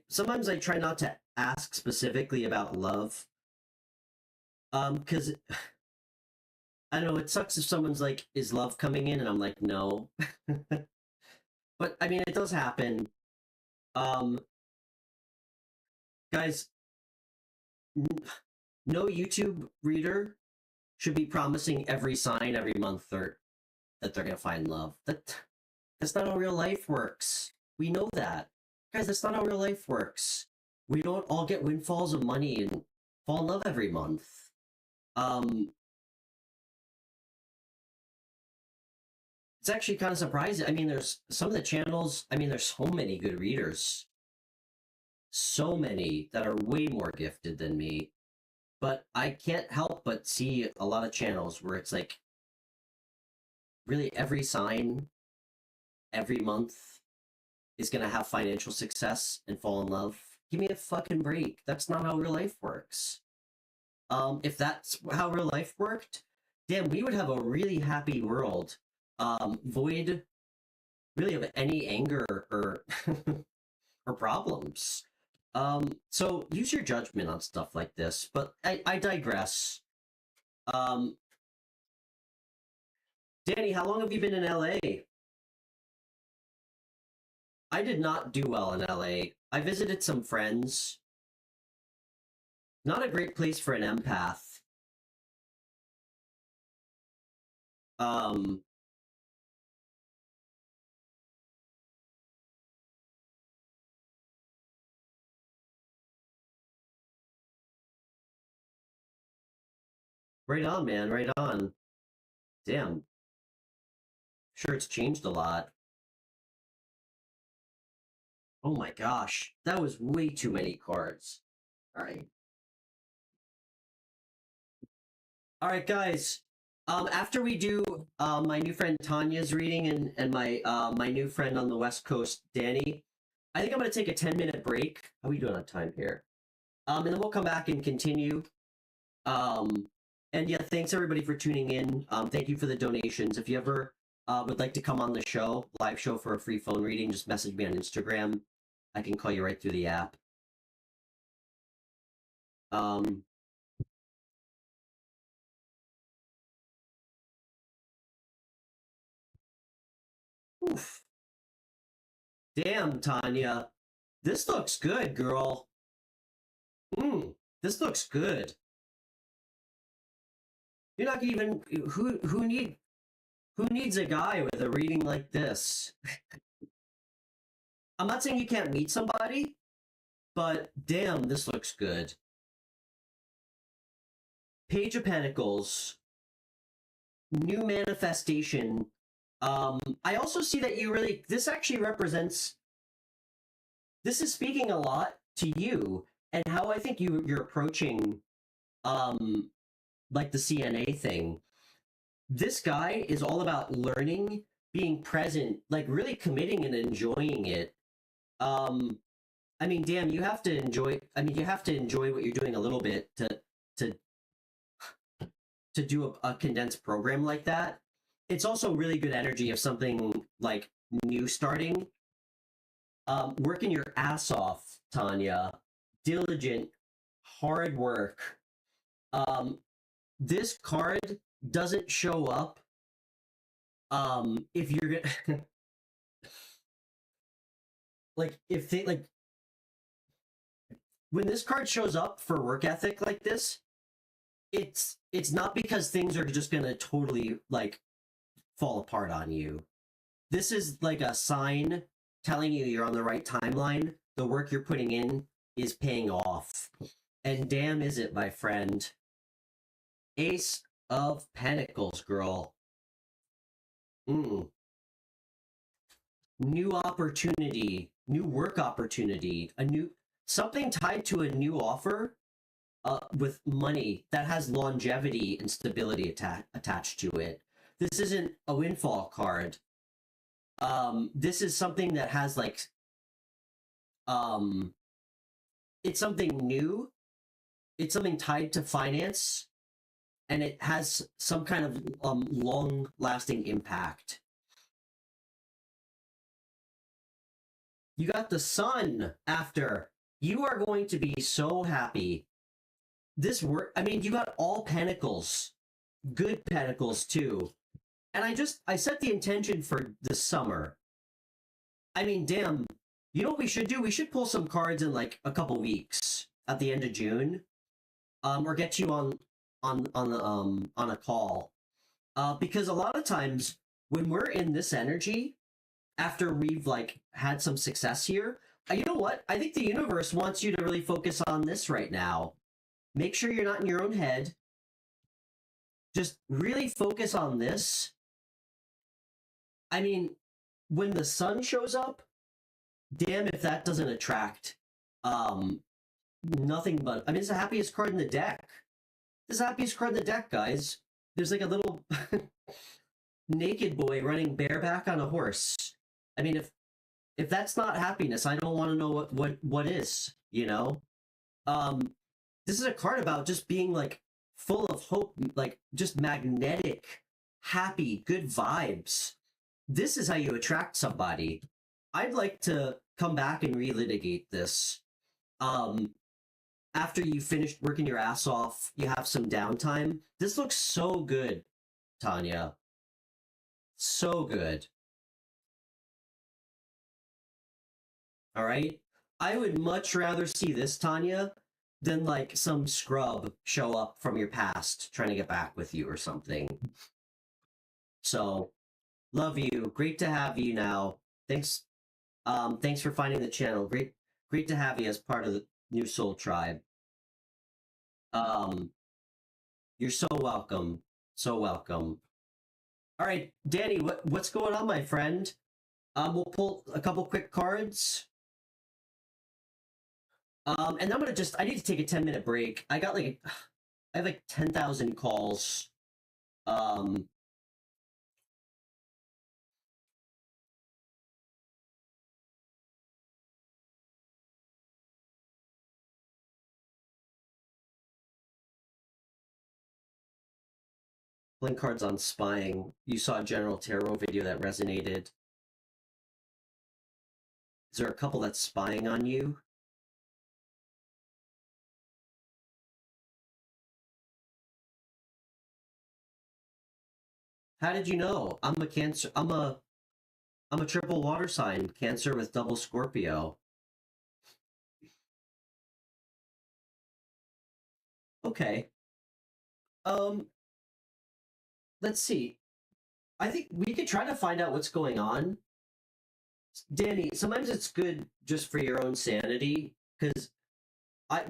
Sometimes I try not to ask specifically about love. Because I don't know, it sucks if someone's like, is love coming in? And I'm like, no. But I mean, it does happen. Guys, no YouTube reader should be promising every sign every month that they're gonna find love. That's not how real life works. We know that. Guys, that's not how real life works. We don't all get windfalls of money and fall in love every month. It's actually kind of surprising. I mean, there's some of the channels, I mean, there's so many good readers. So many that are way more gifted than me. But I can't help but see a lot of channels where it's like really every sign every month is going to have financial success and fall in love. Give me a fucking break. That's not how real life works. If that's how real life worked, damn, we would have a really happy world, void really of any anger or or problems. So use your judgment on stuff like this, but I digress. Danny, how long have you been in LA? I did not do well in LA. I visited some friends. Not a great place for an empath. Right on, man, right on. Damn. Sure, it's changed a lot. Oh my gosh, that was way too many cards. All right. All right, guys. After we do my new friend Tanya's reading and my new friend on the West Coast, Danny, I think I'm gonna take a 10-minute break. How are we doing on time here? And then we'll come back and continue. And yeah, thanks everybody for tuning in. Thank you for the donations. If you ever would like to come on the show, live show for a free phone reading, just message me on Instagram. I can call you right through the app. Oof. Damn, Tanya. This looks good, girl. This looks good. You're not even who needs a guy with a reading like this? I'm not saying you can't meet somebody, but damn, this looks good. Page of Pentacles. New manifestation. I also see that this actually represents, this is speaking a lot to you. and how I think you're approaching like the CNA thing. This guy is all about learning, being present, like really committing and enjoying it. Um, I mean, damn, you have to enjoy. I mean, you have to enjoy what you're doing a little bit to to do a condensed program like that. It's also really good energy of something like new starting. Working your ass off, Tanya. Diligent, hard work. This card doesn't show up if you're gonna like if they like when this card shows up for work ethic like this, it's not because things are just gonna totally like fall apart on you. This is like a sign telling you you're on the right timeline. The work you're putting in is paying off. And damn is it, my friend. Ace of Pentacles, girl. New opportunity, new work opportunity, a new something tied to a new offer with money that has longevity and stability attached to it. This isn't a windfall card. This is something that has like it's something new, it's something tied to finance, and it has some kind of long lasting impact. You got the sun after. You are going to be so happy. This work, I mean, you got all pentacles, good pentacles too. And I set the intention for this summer. I mean, damn, you know what we should do? We should pull some cards in like a couple weeks at the end of June, or get you on a call, because a lot of times when we're in this energy, after we've like had some success here, you know what? I think the universe wants you to really focus on this right now. Make sure you're not in your own head. Just really focus on this. I mean, when the sun shows up, damn if that doesn't attract nothing but, I mean, it's the happiest card in the deck. This is the happiest card in the deck, guys. There's like a little naked boy running bareback on a horse. I mean, if that's not happiness, I don't want to know what is, you know? This is a card about just being like full of hope, like just magnetic, happy, good vibes. This is how you attract somebody. I'd like to come back and relitigate this. After you finished working your ass off, you have some downtime. This looks so good, Tanya. So good. All right? I would much rather see this, Tanya, than like some scrub show up from your past trying to get back with you or something. So, love you. Great to have you now. Thanks for finding the channel. Great to have you as part of the New Soul Tribe. You're so welcome. So welcome. All right, Danny, what's going on, my friend? We'll pull a couple quick cards. And I'm gonna I need to take a 10-minute break. I have like 10,000 calls. Playing cards on spying. You saw a general tarot video that resonated. Is there a couple that's spying on you? How did you know? I'm a Cancer. I'm a triple water sign, Cancer with double Scorpio. Okay. Let's see. I think we could try to find out what's going on. Danny, sometimes it's good just for your own sanity, because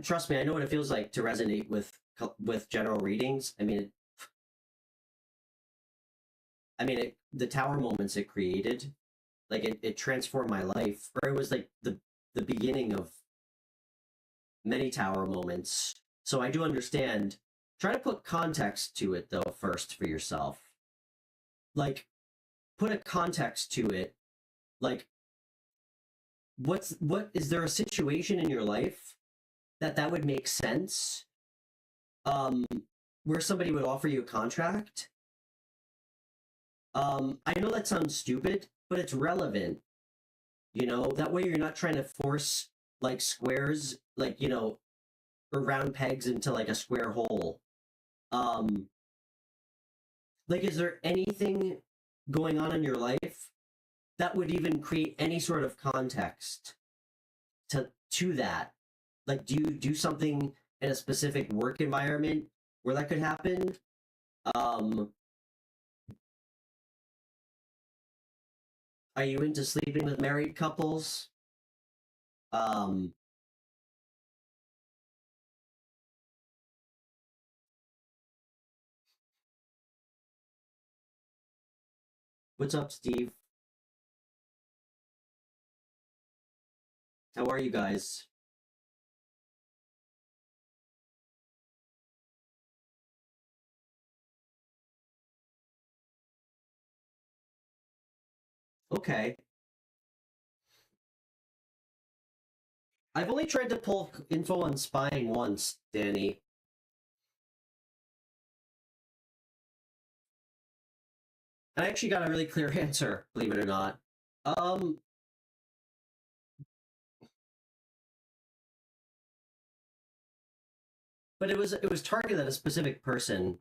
trust me, I know what it feels like to resonate with general readings. I mean, the tower moments it created, like it transformed my life, or it was like the beginning of many tower moments. So I do understand. Try to put context to it though first for yourself. Like, put a context to it. Like, what is there a situation in your life that would make sense? Um, where somebody would offer you a contract. I know that sounds stupid, but it's relevant. You know, that way you're not trying to force like squares, like, you know, or round pegs into like a square hole. Um, like, is there anything going on in your life that would even create any sort of context to that? Like, do you do something in a specific work environment where that could happen? Um, are you into sleeping with married couples? Um, what's up, Steve? How are you guys? Okay. I've only tried to pull info on spying once, Danny. I actually got a really clear answer, believe it or not. Um, but it was targeted at a specific person.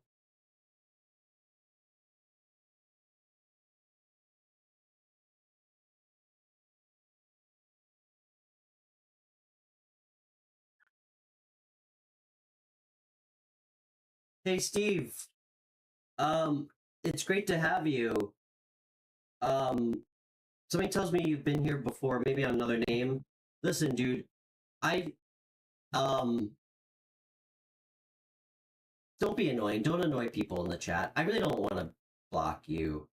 Hey, Steve. Um, it's great to have you. Um, somebody tells me you've been here before, maybe on another name. Listen, dude, I um don't be annoying. Don't annoy people in the chat. I really don't want to block you.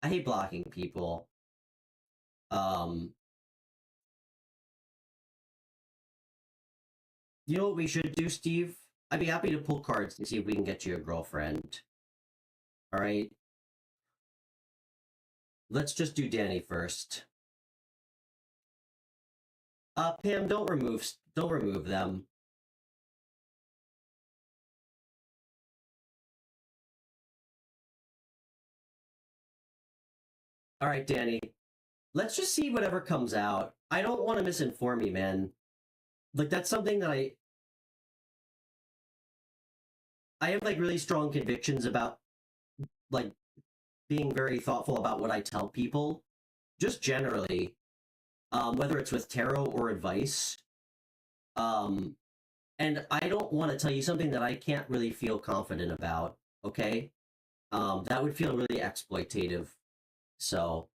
I hate blocking people. Um, you know what we should do, Steve? I'd be happy to pull cards and see if we can get you a girlfriend. All right. Let's just do Danny first. Pam, don't remove them. All right, Danny. Let's just see whatever comes out. I don't want to misinform you, man. Like, that's something that I have like really strong convictions about, like, being very thoughtful about what I tell people, just generally, whether it's with tarot or advice. Um, and I don't want to tell you something that I can't really feel confident about. Okay, that would feel really exploitative. So,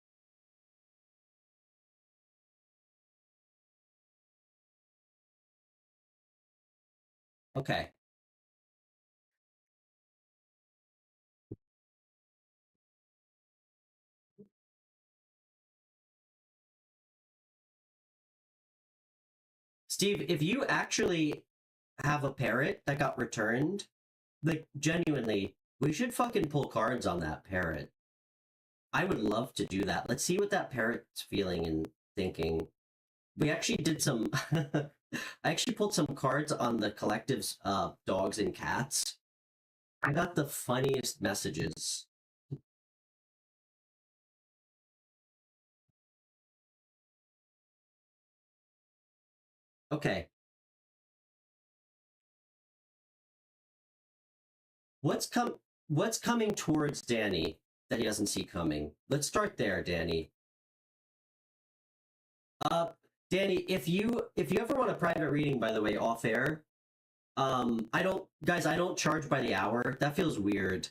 okay, Steve, if you actually have a parrot that got returned, like, genuinely, we should fucking pull cards on that parrot. I would love to do that. Let's see what that parrot's feeling and thinking. We actually did some. I actually pulled some cards on the collective's dogs and cats. I got the funniest messages. Okay, what's come? What's coming towards Danny that he doesn't see coming? Let's start there, Danny. Uh, Danny, if you ever want a private reading, by the way, off air, I don't, guys, I don't charge by the hour. That feels weird.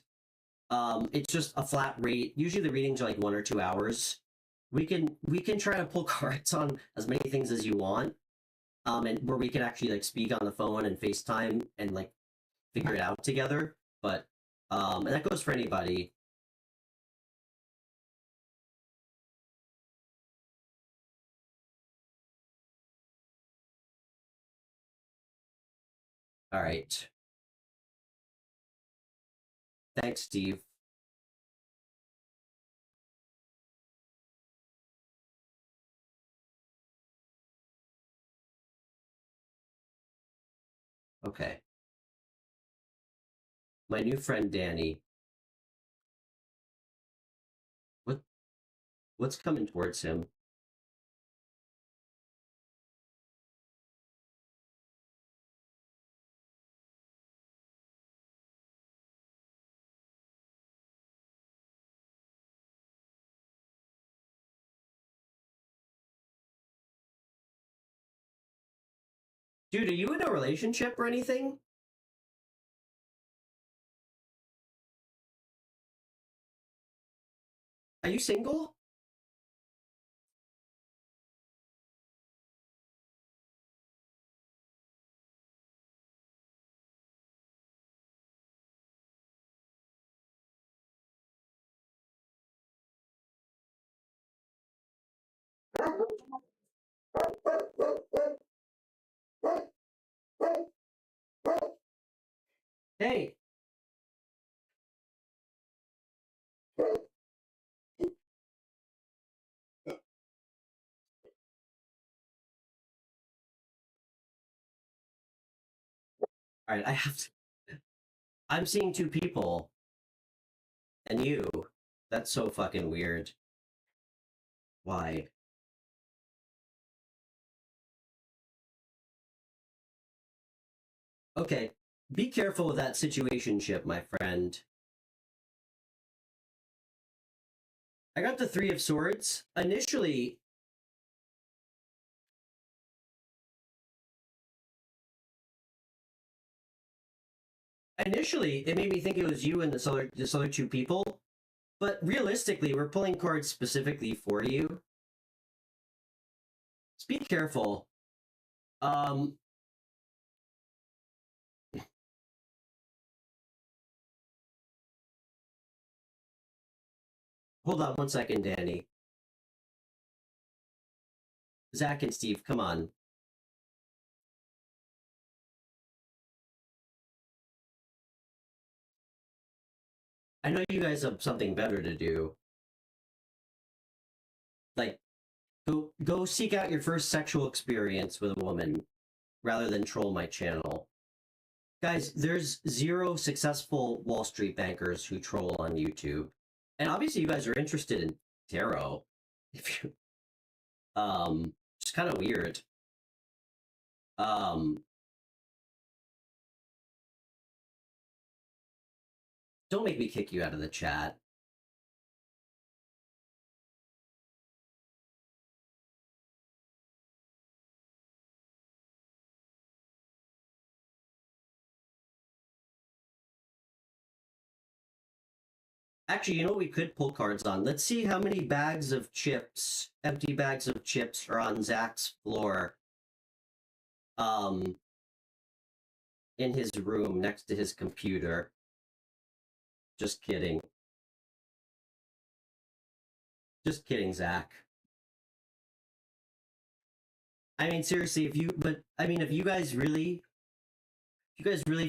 It's just a flat rate. Usually the readings are like 1 or 2 hours. We can try to pull cards on as many things as you want. And where we can actually like speak on the phone and FaceTime and like figure it out together. But and that goes for anybody. All right. Thanks, Steve. Okay. My new friend Danny. What's coming towards him? Dude, are you in a relationship or anything? Are you single? Hey. All right, I have to. I'm seeing two people. And you. That's so fucking weird. Why? Okay. Be careful with that situationship, my friend. I got the Three of Swords. Initially, it made me think it was you and this other two people. But realistically, we're pulling cards specifically for you. Just be careful. Hold on one second, Danny. Zach and Steve, come on. I know you guys have something better to do. Like, go seek out your first sexual experience with a woman rather than troll my channel. Guys, there's zero successful Wall Street bankers who troll on YouTube. And obviously you guys are interested in tarot. If you it's kind of weird. Don't make me kick you out of the chat. Actually, you know what we could pull cards on? Let's see how many bags of chips, empty bags of chips, are on Zach's floor. In his room next to his computer. Just kidding. Just kidding, Zach. I mean, seriously, if you guys really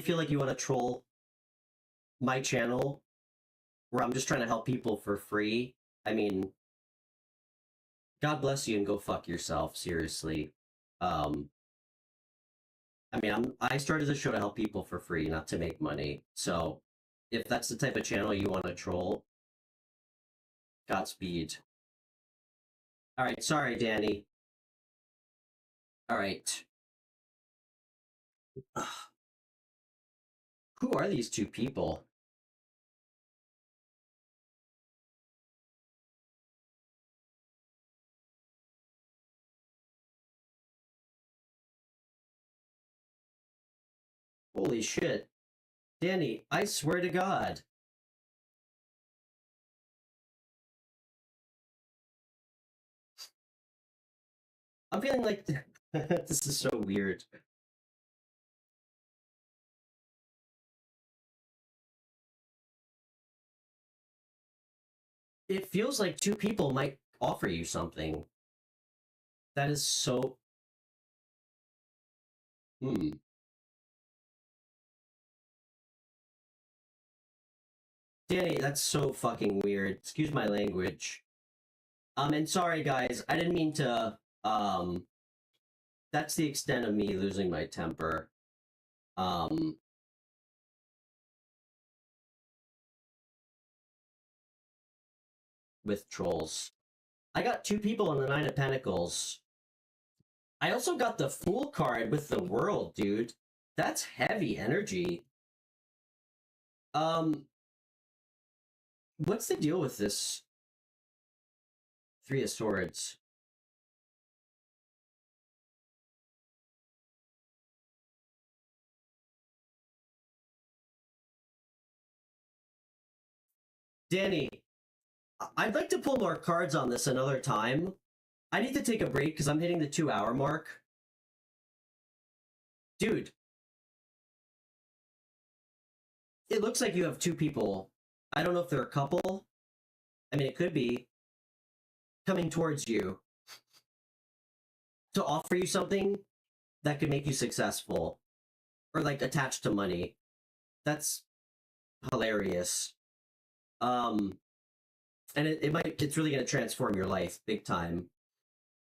feel like you want to troll my channel, where I'm just trying to help people for free, I mean, God bless you and go fuck yourself, seriously. I started the show to help people for free, not to make money. So, if that's the type of channel you want to troll, Godspeed. All right, sorry, Danny. All right. Ugh. Who are these two people? Holy shit. Danny, I swear to God. I'm feeling like this is so weird. It feels like two people might offer you something. That is so... Danny, that's so fucking weird. Excuse my language. And sorry guys, I didn't mean to, that's the extent of me losing my temper. With trolls. I got 2 people on the 9 of Pentacles. I also got the Fool card with the World, dude. That's heavy energy. What's the deal with this 3 of Swords? Danny, I'd like to pull more cards on this another time. I need to take a break because I'm hitting the 2-hour mark. Dude. It looks like you have 2 people. I don't know if they're a couple. I mean, it could be. Coming towards you. To offer you something that could make you successful. Or, like, attached to money. That's hilarious. And it's really going to transform your life big time.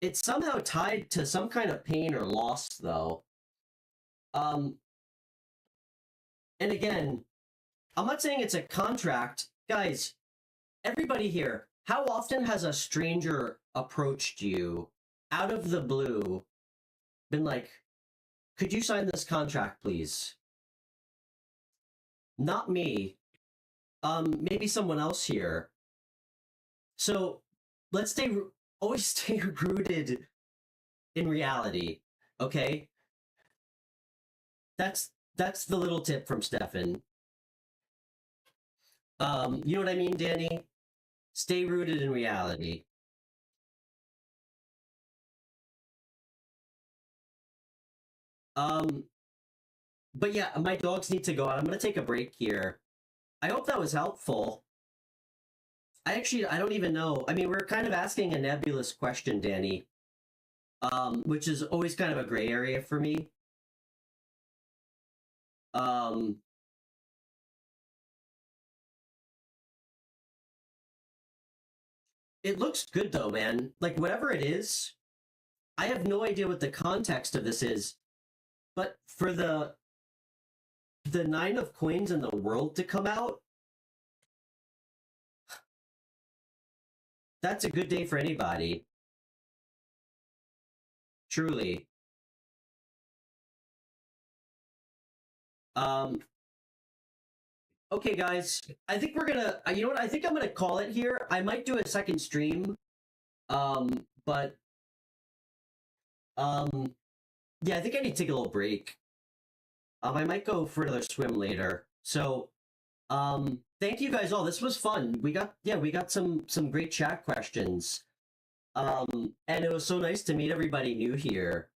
It's somehow tied to some kind of pain or loss, though. And again, I'm not saying it's a contract. Guys, everybody here, how often has a stranger approached you out of the blue, been like, could you sign this contract, please? Not me. Maybe someone else here. So let's always stay rooted in reality, okay? That's the little tip from Stefan. You know what I mean, Danny? Stay rooted in reality. But yeah, my dogs need to go out. I'm gonna take a break here. I hope that was helpful. I don't even know. I mean, we're kind of asking a nebulous question, Danny. Which is always kind of a gray area for me. It looks good though, man. Like, whatever it is, I have no idea what the context of this is, but for the 9 of Coins and the World to come out, that's a good day for anybody. Truly. Okay, guys. I think we're gonna... You know what? I think I'm gonna call it here. I might do a second stream. But... Yeah, I think I need to take a little break. I might go for another swim later. So, thank you guys all. This was fun. We got some great chat questions. And it was so nice to meet everybody new here.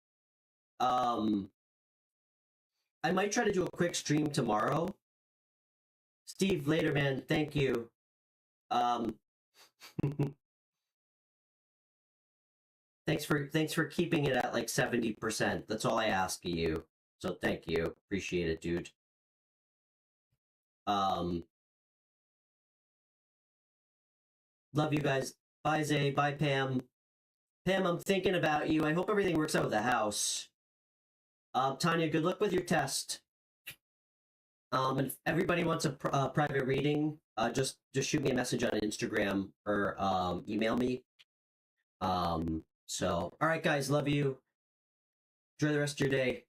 I might try to do a quick stream tomorrow. Steve, later, man. Thank you. Thanks for keeping it at like 70%. That's all I ask of you. So thank you. Appreciate it, dude. Love you guys. Bye, Zay. Bye, Pam. Pam, I'm thinking about you. I hope everything works out with the house. Tanya, good luck with your test. And if everybody wants a private reading, just shoot me a message on Instagram or email me. So, all right, guys, love you. Enjoy the rest of your day.